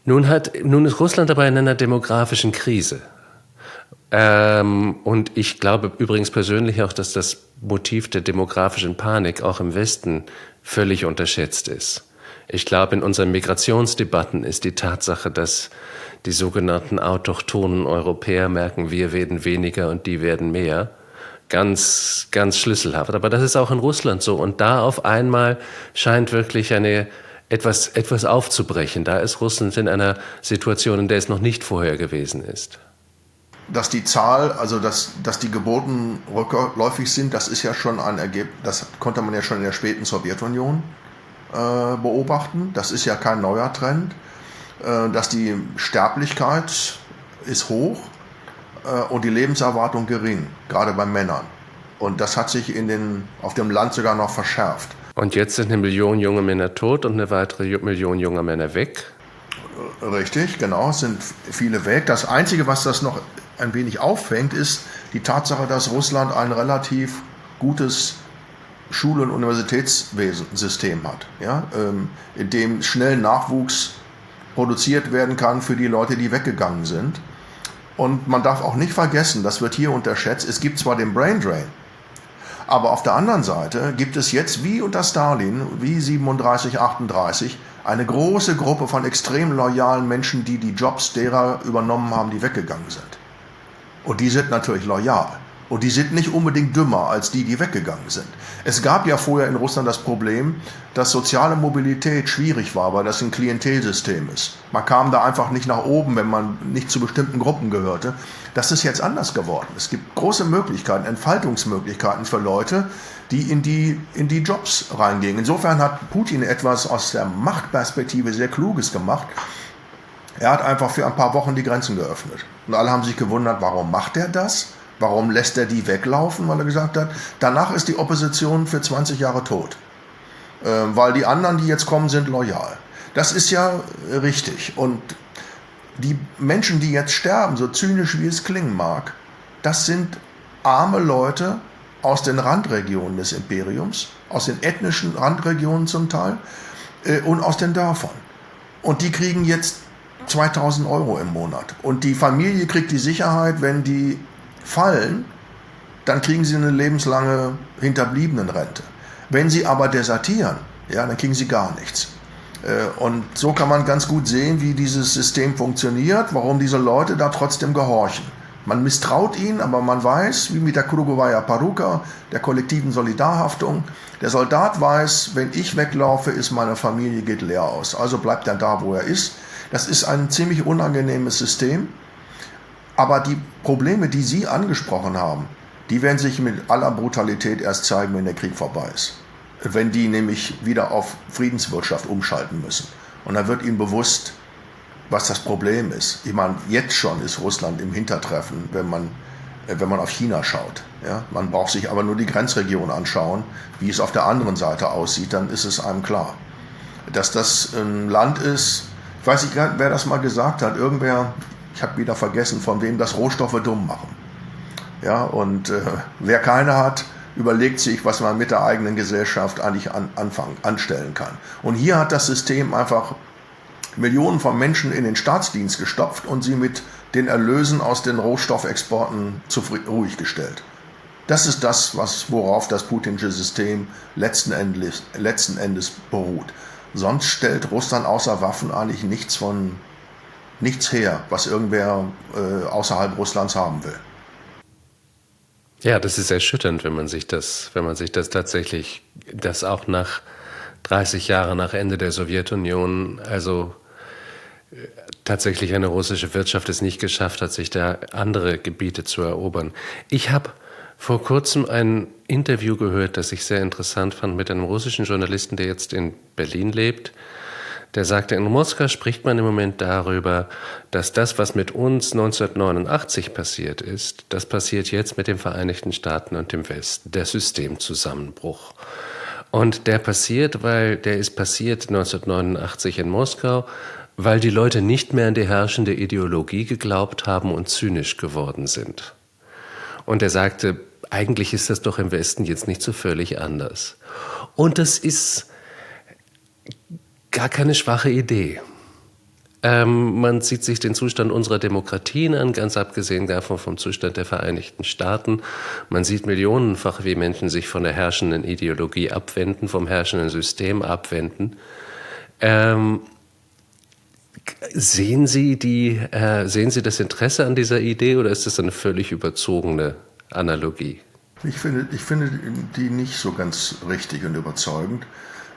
Nun ist Russland aber in einer demografischen Krise. Und ich glaube übrigens persönlich auch, dass das Motiv der demografischen Panik auch im Westen völlig unterschätzt ist. Ich glaube, in unseren Migrationsdebatten ist die Tatsache, dass die sogenannten autochthonen Europäer merken, wir werden weniger und die werden mehr, ganz, ganz schlüsselhaft. Aber das ist auch in Russland so. Und da auf einmal scheint wirklich etwas aufzubrechen. Da ist Russland in einer Situation, in der es noch nicht vorher gewesen ist. Dass die Zahl, also dass die Geburten rückläufig sind, das ist ja schon ein Ergebnis, das konnte man ja schon in der späten Sowjetunion beobachten. Das ist ja kein neuer Trend. Dass die Sterblichkeit ist hoch und die Lebenserwartung gering, gerade bei Männern. Und das hat sich auf dem Land sogar noch verschärft. Und jetzt sind 1 Million junge Männer tot und eine weitere Million junger Männer weg? Richtig, genau, es sind viele weg. Das Einzige, was das noch ein wenig auffängt, ist die Tatsache, dass Russland ein relativ gutes Schul- und Universitätssystem hat, ja, in dem schnell Nachwuchs produziert werden kann für die Leute, die weggegangen sind. Und man darf auch nicht vergessen, das wird hier unterschätzt, es gibt zwar den Brain Drain, aber auf der anderen Seite gibt es jetzt wie unter Stalin, wie 37, 38, eine große Gruppe von extrem loyalen Menschen, die die Jobs derer übernommen haben, die weggegangen sind. Und die sind natürlich loyal. Und die sind nicht unbedingt dümmer als die weggegangen sind. Es gab ja vorher in Russland das Problem, dass soziale Mobilität schwierig war, weil das ein Klientelsystem ist. Man kam da einfach nicht nach oben, wenn man nicht zu bestimmten Gruppen gehörte. Das ist jetzt anders geworden. Es gibt große Möglichkeiten, Entfaltungsmöglichkeiten für Leute, die in die Jobs reingehen. Insofern hat Putin etwas aus der Machtperspektive sehr Kluges gemacht. Er hat einfach für ein paar Wochen die Grenzen geöffnet. Und alle haben sich gewundert, warum macht er das? Warum lässt er die weglaufen? Weil er gesagt hat, danach ist die Opposition für 20 Jahre tot. Weil die anderen, die jetzt kommen, sind loyal. Das ist ja richtig. Und die Menschen, die jetzt sterben, so zynisch wie es klingen mag, das sind arme Leute aus den Randregionen des Imperiums, aus den ethnischen Randregionen zum Teil und aus den Dörfern. Und die kriegen jetzt 2000 Euro im Monat. Und die Familie kriegt die Sicherheit, wenn die fallen, dann kriegen sie eine lebenslange Hinterbliebenenrente. Wenn sie aber desertieren, ja, dann kriegen sie gar nichts. Und so kann man ganz gut sehen, wie dieses System funktioniert, warum diese Leute da trotzdem gehorchen. Man misstraut ihnen, aber man weiß, wie mit der Krugovaya Poruka, der kollektiven Solidarhaftung, der Soldat weiß, wenn ich weglaufe, ist meine Familie geht leer aus. Also bleibt er da, wo er ist. Das ist ein ziemlich unangenehmes System. Aber die Probleme, die Sie angesprochen haben, die werden sich mit aller Brutalität erst zeigen, wenn der Krieg vorbei ist. Wenn die nämlich wieder auf Friedenswirtschaft umschalten müssen. Und dann wird ihnen bewusst, was das Problem ist. Ich meine, jetzt schon ist Russland im Hintertreffen, wenn man auf China schaut. Ja? Man braucht sich aber nur die Grenzregion anschauen, wie es auf der anderen Seite aussieht, dann ist es einem klar. Dass das ein Land ist, ich weiß nicht, wer das mal gesagt hat, irgendwer, ich habe wieder vergessen, von wem, das Rohstoffe dumm machen. Ja, und wer keine hat, überlegt sich, was man mit der eigenen Gesellschaft eigentlich anstellen kann. Und hier hat das System einfach Millionen von Menschen in den Staatsdienst gestopft und sie mit den Erlösen aus den Rohstoffexporten ruhig gestellt. Das ist das, worauf das putinsche System letzten Endes beruht. Sonst stellt Russland außer Waffen eigentlich nichts her, was irgendwer außerhalb Russlands haben will. Ja, das ist erschütternd, wenn man sich das tatsächlich, das auch nach 30 Jahren nach Ende der Sowjetunion, also tatsächlich eine russische Wirtschaft es nicht geschafft hat, sich da andere Gebiete zu erobern. Ich habe vor kurzem ein Interview gehört, das ich sehr interessant fand, mit einem russischen Journalisten, der jetzt in Berlin lebt. Der sagte, in Moskau spricht man im Moment darüber, dass das, was mit uns 1989 passiert ist, das passiert jetzt mit den Vereinigten Staaten und dem Westen, der Systemzusammenbruch. Und der ist passiert 1989 in Moskau, weil die Leute nicht mehr an die herrschende Ideologie geglaubt haben und zynisch geworden sind. Und er sagte, eigentlich ist das doch im Westen jetzt nicht so völlig anders. Und das ist gar keine schwache Idee. Man sieht sich den Zustand unserer Demokratien an, ganz abgesehen davon vom Zustand der Vereinigten Staaten. Man sieht millionenfach, wie Menschen sich von der herrschenden Ideologie abwenden, vom herrschenden System abwenden. Sehen Sie das Interesse an dieser Idee oder ist das eine völlig überzogene Analogie? Ich finde die nicht so ganz richtig und überzeugend.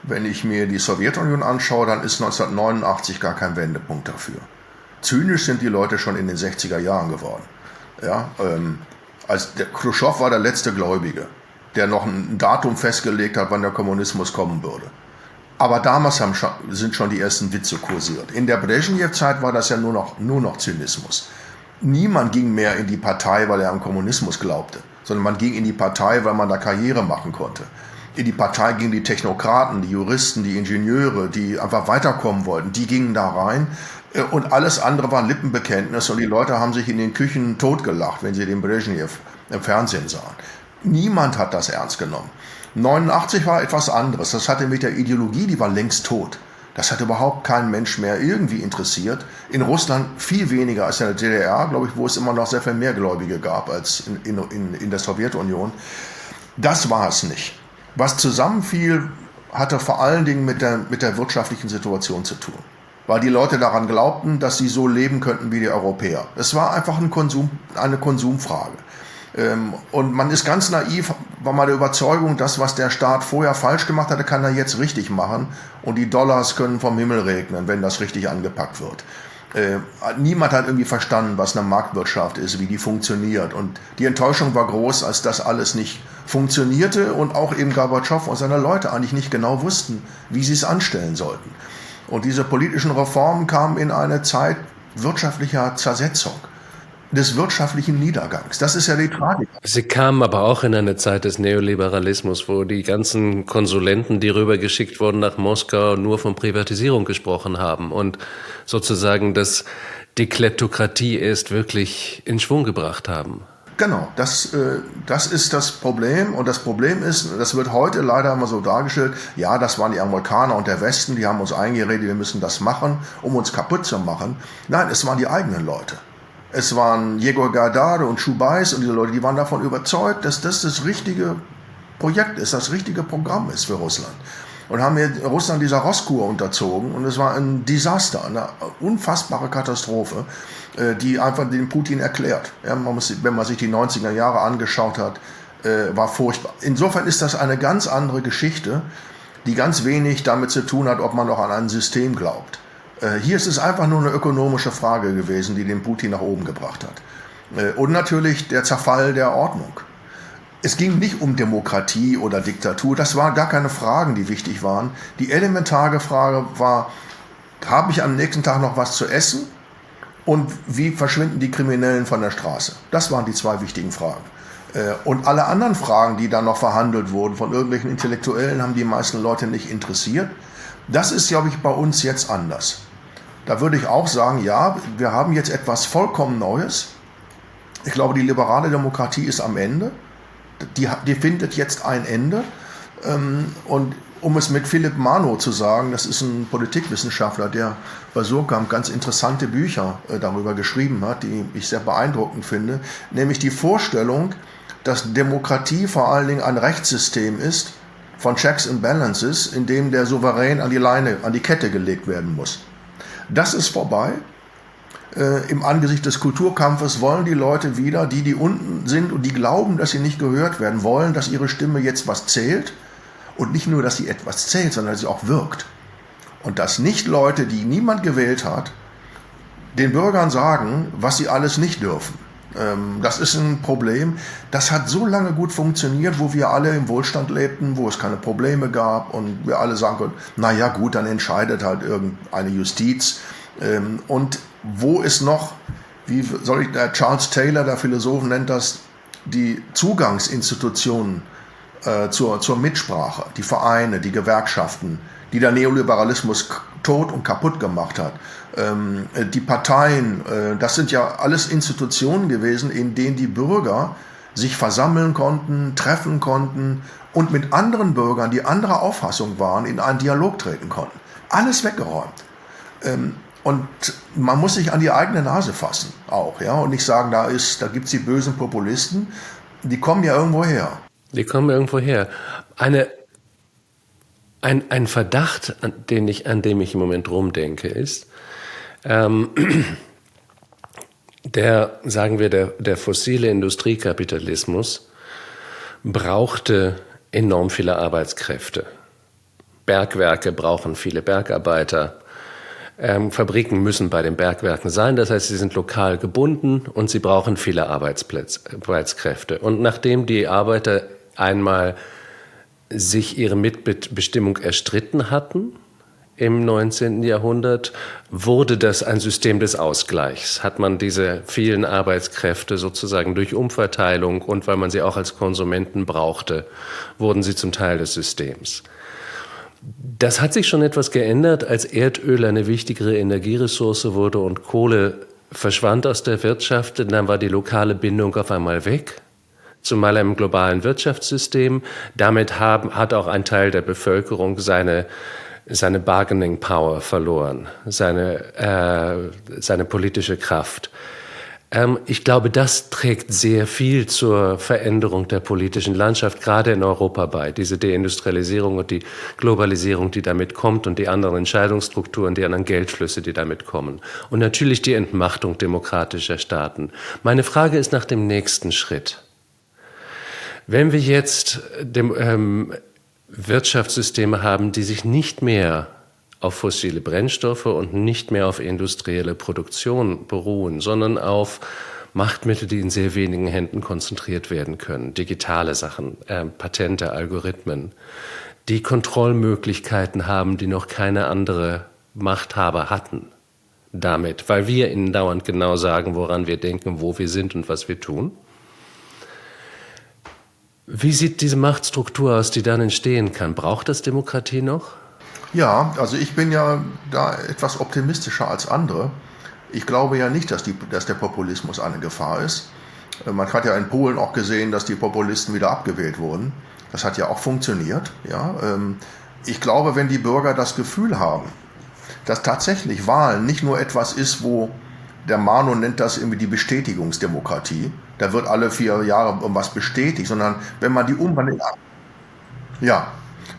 Wenn ich mir die Sowjetunion anschaue, dann ist 1989 gar kein Wendepunkt dafür. Zynisch sind die Leute schon in den 60er Jahren geworden. Ja, als der Khrushchev war der letzte Gläubige, der noch ein Datum festgelegt hat, wann der Kommunismus kommen würde. Aber damals sind schon die ersten Witze kursiert. In der Brezhnev-Zeit war das ja nur noch Zynismus. Niemand ging mehr in die Partei, weil er am Kommunismus glaubte, sondern man ging in die Partei, weil man da Karriere machen konnte. In die Partei gingen die Technokraten, die Juristen, die Ingenieure, die einfach weiterkommen wollten, die gingen da rein und alles andere war Lippenbekenntnis und die Leute haben sich in den Küchen totgelacht, wenn sie den Brezhnev im Fernsehen sahen. Niemand hat das ernst genommen. 89 war etwas anderes, das hatte mit der Ideologie, die war längst tot. Das hat überhaupt kein Mensch mehr irgendwie interessiert. In Russland viel weniger als in der DDR, glaube ich, wo es immer noch sehr viel mehr Gläubige gab als in der Sowjetunion. Das war es nicht. Was zusammenfiel, hatte vor allen Dingen mit der wirtschaftlichen Situation zu tun. Weil die Leute daran glaubten, dass sie so leben könnten wie die Europäer. Es war einfach eine Konsumfrage. Und man ist ganz naiv, war mal der Überzeugung, das, was der Staat vorher falsch gemacht hatte, kann er jetzt richtig machen. Und die Dollars können vom Himmel regnen, wenn das richtig angepackt wird. Niemand hat irgendwie verstanden, was eine Marktwirtschaft ist, wie die funktioniert. Und die Enttäuschung war groß, als das alles nicht funktionierte und auch eben Gorbatschow und seine Leute eigentlich nicht genau wussten, wie sie es anstellen sollten. Und diese politischen Reformen kamen in eine Zeit wirtschaftlicher Zersetzung, des wirtschaftlichen Niedergangs. Das ist ja die Tragik. Sie kamen aber auch in eine Zeit des Neoliberalismus, wo die ganzen Konsulenten, die rübergeschickt wurden nach Moskau, nur von Privatisierung gesprochen haben und sozusagen das die Kleptokratie erst wirklich in Schwung gebracht haben. Genau, das ist das Problem. Und das Problem ist, das wird heute leider immer so dargestellt, ja, das waren die Amerikaner und der Westen, die haben uns eingeredet, wir müssen das machen, um uns kaputt zu machen. Nein, es waren die eigenen Leute. Es waren Yegor Gaidar und Chubais und diese Leute, die waren davon überzeugt, dass das richtige Projekt ist, das richtige Programm ist für Russland. Und haben mir Russland dieser Rosskur unterzogen und es war ein Desaster, eine unfassbare Katastrophe, die einfach den Putin erklärt. Ja, wenn man sich die 90er Jahre angeschaut hat, war furchtbar. Insofern ist das eine ganz andere Geschichte, die ganz wenig damit zu tun hat, ob man noch an ein System glaubt. Hier ist es einfach nur eine ökonomische Frage gewesen, die den Putin nach oben gebracht hat. Und natürlich der Zerfall der Ordnung. Es ging nicht um Demokratie oder Diktatur, das waren gar keine Fragen, die wichtig waren. Die elementare Frage war, habe ich am nächsten Tag noch was zu essen? Und wie verschwinden die Kriminellen von der Straße? Das waren die zwei wichtigen Fragen. Und alle anderen Fragen, die dann noch verhandelt wurden von irgendwelchen Intellektuellen, haben die meisten Leute nicht interessiert. Das ist, glaube ich, bei uns jetzt anders. Da würde ich auch sagen, ja, wir haben jetzt etwas vollkommen Neues. Ich glaube, die liberale Demokratie ist am Ende. Die findet jetzt ein Ende. Und um es mit Philipp Mano zu sagen, das ist ein Politikwissenschaftler, der bei Surkamp ganz interessante Bücher darüber geschrieben hat, die ich sehr beeindruckend finde, nämlich die Vorstellung, dass Demokratie vor allen Dingen ein Rechtssystem ist von Checks and Balances, in dem der Souverän an die Kette gelegt werden muss. Das ist vorbei. Im Angesicht des Kulturkampfes wollen die Leute wieder, die unten sind und die glauben, dass sie nicht gehört werden, wollen, dass ihre Stimme jetzt was zählt. Und nicht nur, dass sie etwas zählt, sondern dass sie auch wirkt. Und dass nicht Leute, die niemand gewählt hat, den Bürgern sagen, was sie alles nicht dürfen. Das ist ein Problem. Das hat so lange gut funktioniert, wo wir alle im Wohlstand lebten, wo es keine Probleme gab und wir alle sagen konnten, na ja gut, dann entscheidet halt irgendeine Justiz. Und wo ist noch, Charles Taylor, der Philosoph, nennt das die Zugangsinstitutionen zur Mitsprache, die Vereine, die Gewerkschaften, die der Neoliberalismus tot und kaputt gemacht hat. Die Parteien, das sind ja alles Institutionen gewesen, in denen die Bürger sich versammeln konnten, treffen konnten und mit anderen Bürgern, die anderer Auffassung waren, in einen Dialog treten konnten. Alles weggeräumt. Und man muss sich an die eigene Nase fassen auch, ja, und nicht sagen, da gibt's die bösen Populisten, die kommen ja irgendwo her. Die kommen irgendwo her. Ein Verdacht, an dem ich im Moment rumdenke, ist, der fossile Industriekapitalismus brauchte enorm viele Arbeitskräfte. Bergwerke brauchen viele Bergarbeiter. Fabriken müssen bei den Bergwerken sein, das heißt, sie sind lokal gebunden und sie brauchen viele Arbeitskräfte. Und nachdem die Arbeiter einmal sich ihre Mitbestimmung erstritten hatten im 19. Jahrhundert, wurde das ein System des Ausgleichs. Hat man diese vielen Arbeitskräfte sozusagen durch Umverteilung und weil man sie auch als Konsumenten brauchte, wurden sie zum Teil des Systems. Das hat sich schon etwas geändert, als Erdöl eine wichtigere Energieressource wurde und Kohle verschwand aus der Wirtschaft, denn dann war die lokale Bindung auf einmal weg, zumal im globalen Wirtschaftssystem. Damit hat auch ein Teil der Bevölkerung seine Bargaining Power verloren, seine politische Kraft. Ich glaube, das trägt sehr viel zur Veränderung der politischen Landschaft, gerade in Europa bei. Diese Deindustrialisierung und die Globalisierung, die damit kommt und die anderen Entscheidungsstrukturen, die anderen Geldflüsse, die damit kommen. Und natürlich die Entmachtung demokratischer Staaten. Meine Frage ist nach dem nächsten Schritt. Wenn wir jetzt Wirtschaftssysteme haben, die sich nicht mehr auf fossile Brennstoffe und nicht mehr auf industrielle Produktion beruhen, sondern auf Machtmittel, die in sehr wenigen Händen konzentriert werden können. Digitale Sachen, Patente, Algorithmen, die Kontrollmöglichkeiten haben, die noch keine andere Machthaber hatten. Damit, weil wir ihnen dauernd genau sagen, woran wir denken, wo wir sind und was wir tun. Wie sieht diese Machtstruktur aus, die dann entstehen kann? Braucht das Demokratie noch? Ja, also ich bin ja da etwas optimistischer als andere. Ich glaube ja nicht, dass der Populismus eine Gefahr ist. Man hat ja in Polen auch gesehen, dass die Populisten wieder abgewählt wurden. Das hat ja auch funktioniert. Ja. Ich glaube, wenn die Bürger das Gefühl haben, dass tatsächlich Wahlen nicht nur etwas ist, wo der Mano nennt das irgendwie die Bestätigungsdemokratie, da wird alle 4 Jahre was bestätigt, sondern wenn man die umwandelt, ja,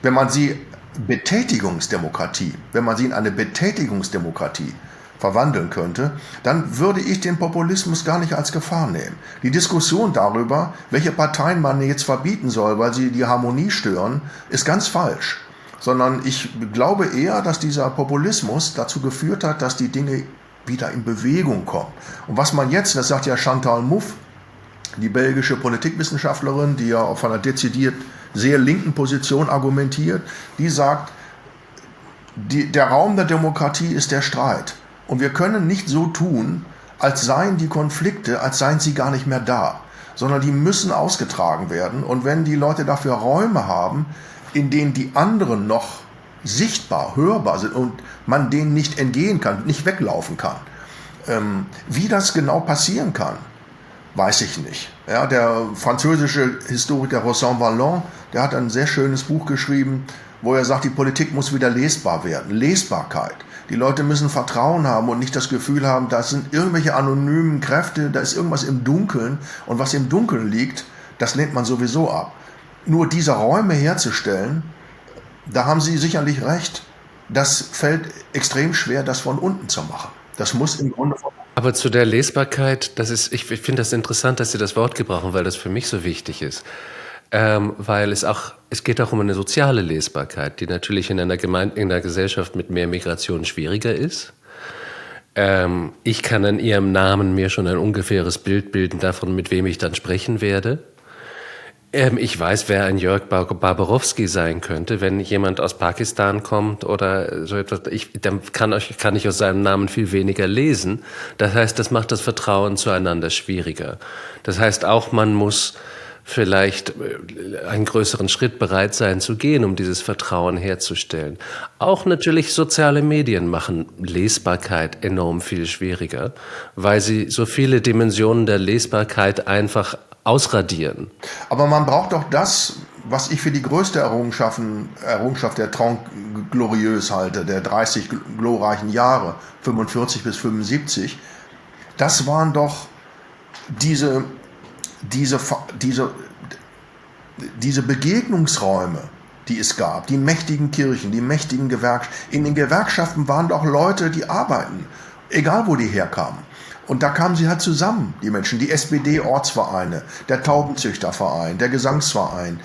wenn man sie wenn man sie in eine Betätigungsdemokratie verwandeln könnte, dann würde ich den Populismus gar nicht als Gefahr nehmen. Die Diskussion darüber, welche Parteien man jetzt verbieten soll, weil sie die Harmonie stören, ist ganz falsch. Sondern ich glaube eher, dass dieser Populismus dazu geführt hat, dass die Dinge wieder in Bewegung kommen. Und was man jetzt, das sagt ja Chantal Mouffe, die belgische Politikwissenschaftlerin, die ja auf einer dezidiert sehr linken Position argumentiert, die sagt, der Raum der Demokratie ist der Streit. Und wir können nicht so tun, als seien die Konflikte, als seien sie gar nicht mehr da, sondern die müssen ausgetragen werden. Und wenn die Leute dafür Räume haben, in denen die anderen noch sichtbar, hörbar sind und man denen nicht entgehen kann, nicht weglaufen kann, wie das genau passieren kann, weiß ich nicht. Ja, der französische Historiker Rosan Vallon, der hat ein sehr schönes Buch geschrieben, wo er sagt, die Politik muss wieder lesbar werden. Lesbarkeit. Die Leute müssen Vertrauen haben und nicht das Gefühl haben, da sind irgendwelche anonymen Kräfte, da ist irgendwas im Dunkeln und was im Dunkeln liegt, das lehnt man sowieso ab. Nur diese Räume herzustellen, da haben Sie sicherlich recht, das fällt extrem schwer, das von unten zu machen. Das muss im Grunde von. Aber zu der Lesbarkeit, ich finde das interessant, dass Sie das Wort gebrauchen, weil das für mich so wichtig ist. Weil es geht auch um eine soziale Lesbarkeit, die natürlich in einer Gesellschaft mit mehr Migration schwieriger ist. Ich kann an Ihrem Namen mir schon ein ungefähres Bild bilden davon, mit wem ich dann sprechen werde. Ich weiß, wer ein Jörg Barbarowski sein könnte, wenn jemand aus Pakistan kommt oder so etwas. Dann kann ich aus seinem Namen viel weniger lesen. Das heißt, das macht das Vertrauen zueinander schwieriger. Das heißt auch, man muss vielleicht einen größeren Schritt bereit sein zu gehen, um dieses Vertrauen herzustellen. Auch natürlich soziale Medien machen Lesbarkeit enorm viel schwieriger, weil sie so viele Dimensionen der Lesbarkeit einfach ausradieren. Aber man braucht doch das, was ich für die größte Errungenschaft der Trente Glorieuse halte, der 30 glorreichen Jahre, 45 bis 75. Das waren doch diese Begegnungsräume, die es gab, die mächtigen Kirchen, die mächtigen Gewerkschaften. In den Gewerkschaften waren doch Leute, die arbeiten, egal wo die herkamen. Und da kamen sie halt zusammen, die Menschen, die SPD-Ortsvereine, der Taubenzüchterverein, der Gesangsverein,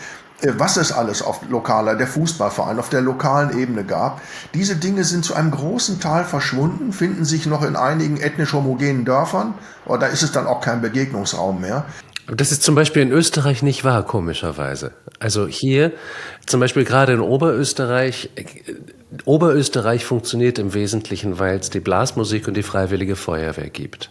was es alles der Fußballverein auf der lokalen Ebene gab. Diese Dinge sind zu einem großen Teil verschwunden, finden sich noch in einigen ethnisch homogenen Dörfern, aber da ist es dann auch kein Begegnungsraum mehr. Das ist zum Beispiel in Österreich nicht wahr, komischerweise. Also hier, zum Beispiel gerade in Oberösterreich funktioniert im Wesentlichen, weil es die Blasmusik und die Freiwillige Feuerwehr gibt.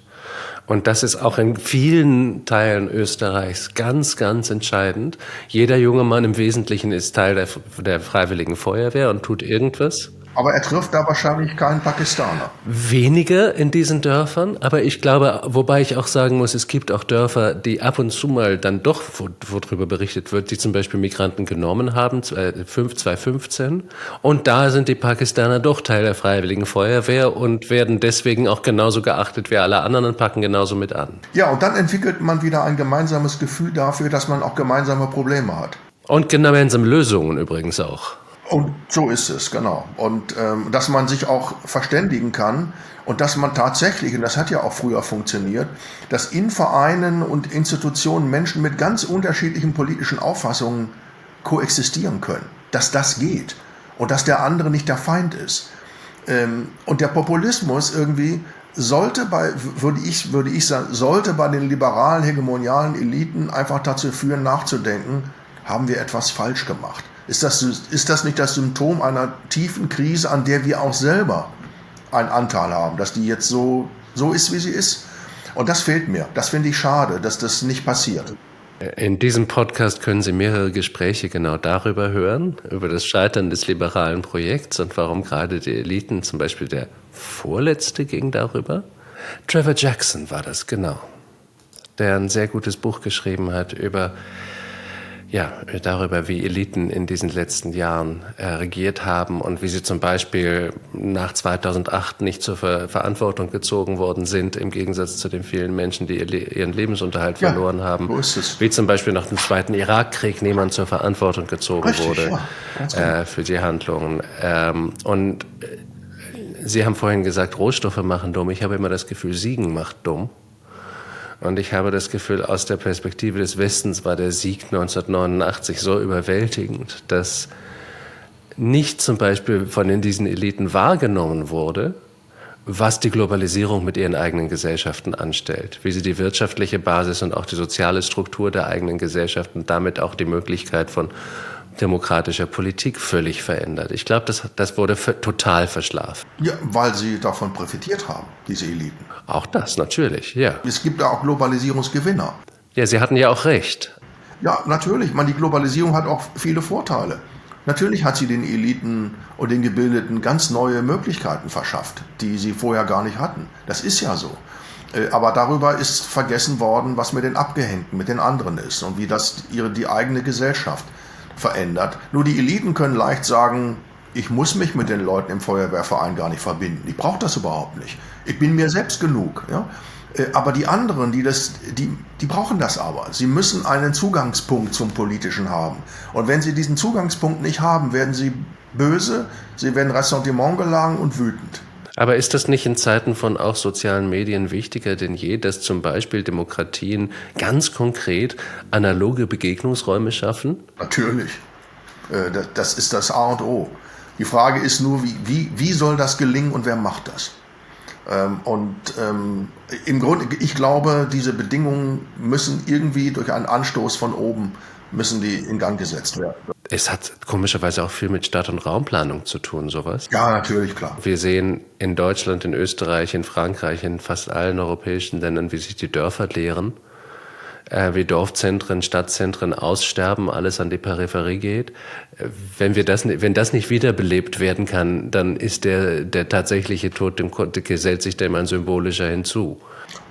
Und das ist auch in vielen Teilen Österreichs ganz, ganz entscheidend. Jeder junge Mann im Wesentlichen ist Teil der Freiwilligen Feuerwehr und tut irgendwas. Aber er trifft da wahrscheinlich keinen Pakistaner. Weniger in diesen Dörfern, aber ich glaube, wobei ich auch sagen muss, es gibt auch Dörfer, die ab und zu mal dann doch, worüber berichtet wird, die zum Beispiel Migranten genommen haben, 2015. Und da sind die Pakistaner doch Teil der Freiwilligen Feuerwehr und werden deswegen auch genauso geachtet wie alle anderen und packen genauso mit an. Ja, und dann entwickelt man wieder ein gemeinsames Gefühl dafür, dass man auch gemeinsame Probleme hat. Und gemeinsame Lösungen übrigens auch. Und so ist es, genau. Und dass man sich auch verständigen kann und dass man tatsächlich, und das hat ja auch früher funktioniert, dass in Vereinen und Institutionen Menschen mit ganz unterschiedlichen politischen Auffassungen koexistieren können. Dass das geht und dass der andere nicht der Feind ist. Und der Populismus irgendwie würde ich sagen, sollte bei den liberalen, hegemonialen Eliten einfach dazu führen, nachzudenken, haben wir etwas falsch gemacht? Ist das nicht das Symptom einer tiefen Krise, an der wir auch selber einen Anteil haben, dass die jetzt so ist, wie sie ist? Und das fehlt mir. Das finde ich schade, dass das nicht passiert. In diesem Podcast können Sie mehrere Gespräche genau darüber hören, über das Scheitern des liberalen Projekts und warum gerade die Eliten, zum Beispiel der vorletzte ging darüber. Trevor Jackson war das, genau. der ein sehr gutes Buch geschrieben hat darüber, wie Eliten in diesen letzten Jahren regiert haben und wie sie zum Beispiel nach 2008 nicht zur Verantwortung gezogen worden sind, im Gegensatz zu den vielen Menschen, die ihren Lebensunterhalt verloren haben. So ist es. Wie zum Beispiel nach dem Zweiten Irakkrieg niemand zur Verantwortung gezogen wurde für die Handlungen. Und Sie haben vorhin gesagt, Rohstoffe machen dumm. Ich habe immer das Gefühl, Siegen macht dumm. Und ich habe das Gefühl, aus der Perspektive des Westens war der Sieg 1989 so überwältigend, dass nicht zum Beispiel von diesen Eliten wahrgenommen wurde, was die Globalisierung mit ihren eigenen Gesellschaften anstellt, wie sie die wirtschaftliche Basis und auch die soziale Struktur der eigenen Gesellschaften und damit auch die Möglichkeit von demokratischer Politik völlig verändert. Ich glaube, das wurde total verschlafen. Ja, weil sie davon profitiert haben, diese Eliten. Auch das, natürlich, ja. Es gibt da auch Globalisierungsgewinner. Ja, Sie hatten ja auch recht. Ja, natürlich. Die Globalisierung hat auch viele Vorteile. Natürlich hat sie den Eliten und den Gebildeten ganz neue Möglichkeiten verschafft, die sie vorher gar nicht hatten. Das ist ja so. Aber darüber ist vergessen worden, was mit den Abgehängten, mit den anderen ist und wie das die eigene Gesellschaft verändert. Nur die Eliten können leicht sagen, ich muss mich mit den Leuten im Feuerwehrverein gar nicht verbinden. Ich brauche das überhaupt nicht. Ich bin mir selbst genug. Ja? Aber die anderen, die brauchen das aber. Sie müssen einen Zugangspunkt zum Politischen haben. Und wenn sie diesen Zugangspunkt nicht haben, werden sie böse, sie werden Ressentiment geladen und wütend. Aber ist das nicht in Zeiten von auch sozialen Medien wichtiger denn je, dass zum Beispiel Demokratien ganz konkret analoge Begegnungsräume schaffen? Natürlich. Das ist das A und O. Die Frage ist nur, wie soll das gelingen und wer macht das? Im Grunde, ich glaube, diese Bedingungen müssen irgendwie durch einen Anstoß von oben müssen die in Gang gesetzt werden. Es hat komischerweise auch viel mit Stadt- und Raumplanung zu tun, sowas. Ja, natürlich, klar. Wir sehen in Deutschland, in Österreich, in Frankreich, in fast allen europäischen Ländern, wie sich die Dörfer leeren, wie Dorfzentren, Stadtzentren aussterben, alles an die Peripherie geht. Wenn das nicht wiederbelebt werden kann, dann ist der tatsächliche Tod, dem gesellt sich dem ein symbolischer hinzu.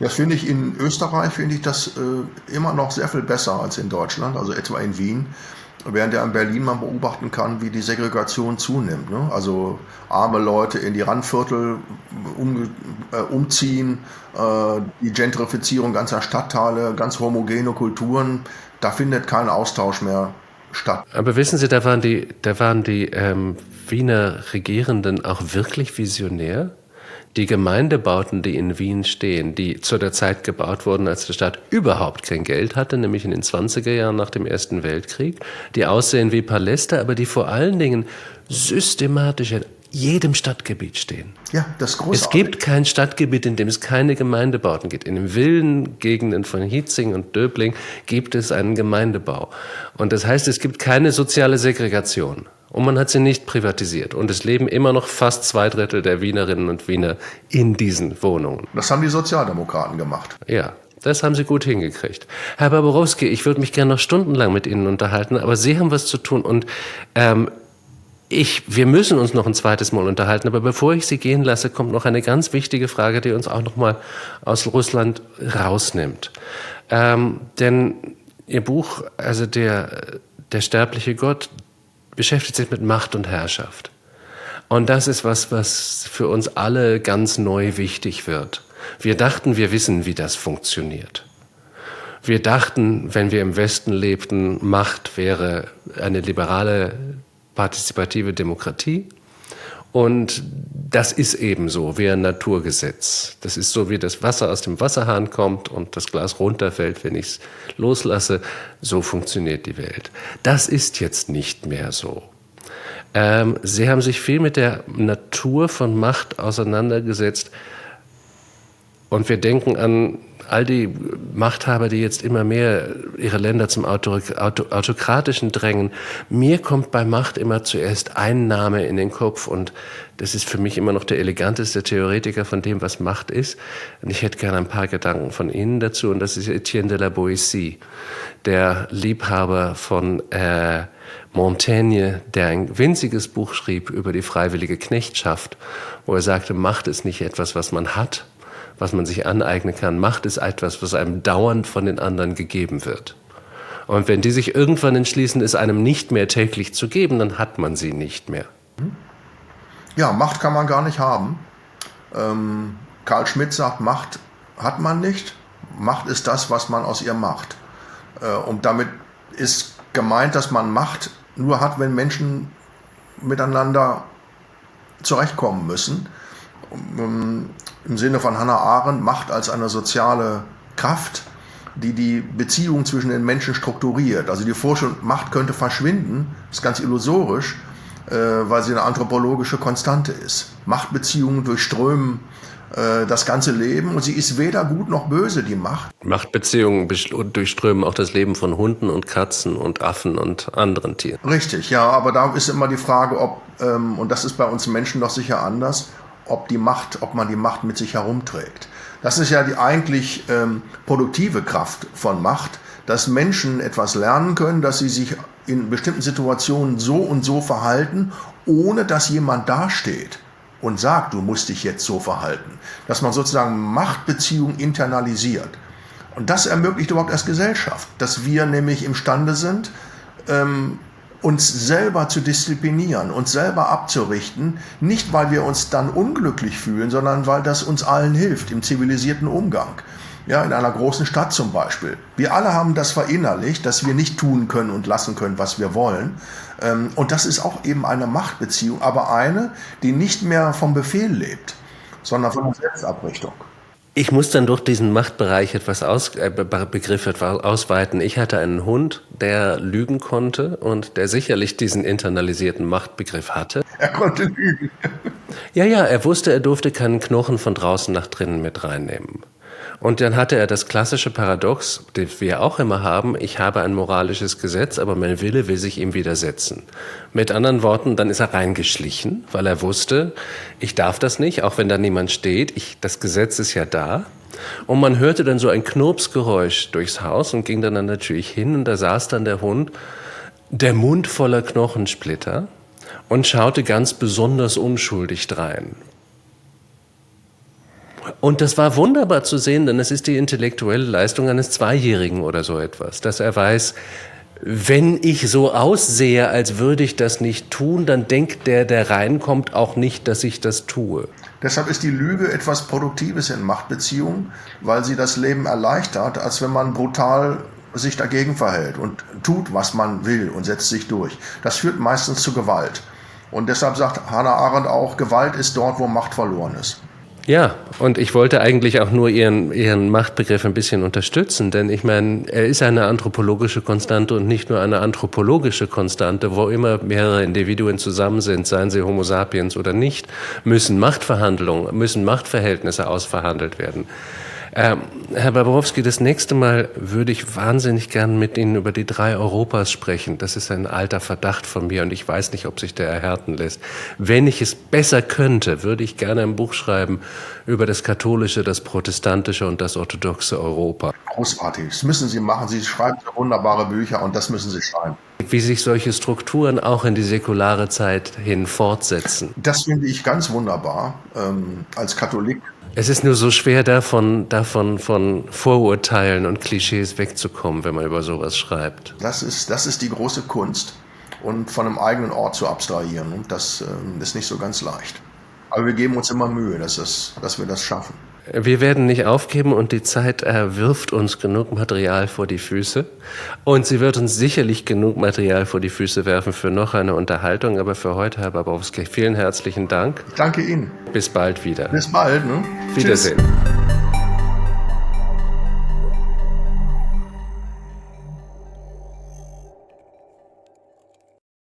Das finde ich in Österreich, das immer noch sehr viel besser als in Deutschland, also etwa in Wien. Während in Berlin man beobachten kann, wie die Segregation zunimmt. Ne? Also arme Leute in die Randviertel umziehen, die Gentrifizierung ganzer Stadtteile, ganz homogene Kulturen, da findet kein Austausch mehr statt. Aber wissen Sie, da waren die Wiener Regierenden auch wirklich visionär? Die Gemeindebauten, die in Wien stehen, die zu der Zeit gebaut wurden, als die Stadt überhaupt kein Geld hatte, nämlich in den 20er Jahren nach dem Ersten Weltkrieg, die aussehen wie Paläste, aber die vor allen Dingen systematisch in jedem Stadtgebiet stehen. Ja, das ist großartig. Es gibt kein Stadtgebiet, in dem es keine Gemeindebauten gibt. In den Villengegenden von Hietzing und Döbling gibt es einen Gemeindebau. Und das heißt, es gibt keine soziale Segregation. Und man hat sie nicht privatisiert. Und es leben immer noch fast 2/3 der Wienerinnen und Wiener in diesen Wohnungen. Das haben die Sozialdemokraten gemacht. Ja, das haben sie gut hingekriegt. Herr Barbarowski, ich würde mich gerne noch stundenlang mit Ihnen unterhalten, aber Sie haben was zu tun. Und wir müssen uns noch ein zweites Mal unterhalten. Aber bevor ich Sie gehen lasse, kommt noch eine ganz wichtige Frage, die uns auch noch mal aus Russland rausnimmt. Denn Ihr Buch, also der sterbliche Gott, beschäftigt sich mit Macht und Herrschaft. Und das ist was für uns alle ganz neu wichtig wird. Wir dachten, wir wissen, wie das funktioniert. Wir dachten, wenn wir im Westen lebten, Macht wäre eine liberale, partizipative Demokratie. Und das ist eben so, wie ein Naturgesetz. Das ist so, wie das Wasser aus dem Wasserhahn kommt und das Glas runterfällt, wenn ich es loslasse. So funktioniert die Welt. Das ist jetzt nicht mehr so. Sie haben sich viel mit der Natur von Macht auseinandergesetzt. Und wir denken an all die Machthaber, die jetzt immer mehr ihre Länder zum Autokratischen drängen. Mir kommt bei Macht immer zuerst ein Name in den Kopf und das ist für mich immer noch der eleganteste Theoretiker von dem, was Macht ist. Und ich hätte gerne ein paar Gedanken von Ihnen dazu und das ist Etienne de la Boétie, der Liebhaber von Montaigne, der ein winziges Buch schrieb über die freiwillige Knechtschaft, wo er sagte, Macht ist nicht etwas, was man hat, was man sich aneignen kann. Macht ist etwas, was einem dauernd von den anderen gegeben wird. Und wenn die sich irgendwann entschließen, es einem nicht mehr täglich zu geben, dann hat man sie nicht mehr. Ja, Macht kann man gar nicht haben. Carl Schmitt sagt, Macht hat man nicht. Macht ist das, was man aus ihr macht. Und damit ist gemeint, dass man Macht nur hat, wenn Menschen miteinander zurechtkommen müssen. Im Sinne von Hannah Arendt, Macht als eine soziale Kraft, die die Beziehung zwischen den Menschen strukturiert. Also die Vorstellung, Macht könnte verschwinden, ist ganz illusorisch, weil sie eine anthropologische Konstante ist. Machtbeziehungen durchströmen das ganze Leben und sie ist weder gut noch böse, die Macht. Machtbeziehungen durchströmen auch das Leben von Hunden und Katzen und Affen und anderen Tieren. Richtig, ja, aber da ist immer die Frage, ob, und das ist bei uns Menschen doch sicher anders, ob man die Macht mit sich herumträgt. Das ist ja die eigentlich produktive Kraft von Macht, dass Menschen etwas lernen können, dass sie sich in bestimmten Situationen so und so verhalten, ohne dass jemand dasteht und sagt, du musst dich jetzt so verhalten. Dass man sozusagen Machtbeziehungen internalisiert. Und das ermöglicht überhaupt erst Gesellschaft, dass wir nämlich imstande sind, uns selber zu disziplinieren, uns selber abzurichten, nicht weil wir uns dann unglücklich fühlen, sondern weil das uns allen hilft im zivilisierten Umgang. Ja, in einer großen Stadt zum Beispiel. Wir alle haben das verinnerlicht, dass wir nicht tun können und lassen können, was wir wollen. Und das ist auch eben eine Machtbeziehung, aber eine, die nicht mehr vom Befehl lebt, sondern von der Selbstabrichtung. Ich muss dann durch diesen Machtbereich Begriff etwas ausweiten. Ich hatte einen Hund, der lügen konnte und der sicherlich diesen internalisierten Machtbegriff hatte. Er konnte lügen. Ja, er wusste, er durfte keinen Knochen von draußen nach drinnen mit reinnehmen. Und dann hatte er das klassische Paradox, das wir auch immer haben, ich habe ein moralisches Gesetz, aber mein Wille will sich ihm widersetzen. Mit anderen Worten, dann ist er reingeschlichen, weil er wusste, ich darf das nicht, auch wenn da niemand steht, das Gesetz ist ja da. Und man hörte dann so ein Knurpsgeräusch durchs Haus und ging dann natürlich hin und da saß dann der Hund, der Mund voller Knochensplitter und schaute ganz besonders unschuldig drein. Und das war wunderbar zu sehen, denn es ist die intellektuelle Leistung eines Zweijährigen oder so etwas, dass er weiß, wenn ich so aussehe, als würde ich das nicht tun, dann denkt der reinkommt, auch nicht, dass ich das tue. Deshalb ist die Lüge etwas Produktives in Machtbeziehungen, weil sie das Leben erleichtert, als wenn man brutal sich dagegen verhält und tut, was man will und setzt sich durch. Das führt meistens zu Gewalt. Und deshalb sagt Hannah Arendt auch, Gewalt ist dort, wo Macht verloren ist. Ja, und ich wollte eigentlich auch nur Ihren Machtbegriff ein bisschen unterstützen, denn ich meine, er ist eine anthropologische Konstante und nicht nur eine anthropologische Konstante, wo immer mehrere Individuen zusammen sind, seien sie Homo sapiens oder nicht, müssen Machtverhältnisse ausverhandelt werden. Herr Babrowski, das nächste Mal würde ich wahnsinnig gern mit Ihnen über die 3 Europas sprechen. Das ist ein alter Verdacht von mir und ich weiß nicht, ob sich der erhärten lässt. Wenn ich es besser könnte, würde ich gerne ein Buch schreiben über das katholische, das protestantische und das orthodoxe Europa. Großartig, das müssen Sie machen. Sie schreiben so wunderbare Bücher und das müssen Sie schreiben. Wie sich solche Strukturen auch in die säkulare Zeit hin fortsetzen. Das finde ich ganz wunderbar als Katholik. Es ist nur so schwer, davon von Vorurteilen und Klischees wegzukommen, wenn man über sowas schreibt. Das ist die große Kunst und von einem eigenen Ort zu abstrahieren. Und das ist nicht so ganz leicht. Aber wir geben uns immer Mühe, dass wir das schaffen. Wir werden nicht aufgeben und die Zeit wirft uns genug Material vor die Füße. Und sie wird uns sicherlich genug Material vor die Füße werfen für noch eine Unterhaltung. Aber für heute, Herr Babrowski, vielen herzlichen Dank. Ich danke Ihnen. Bis bald wieder. Bis bald. Ne? Wiedersehen. Tschüss.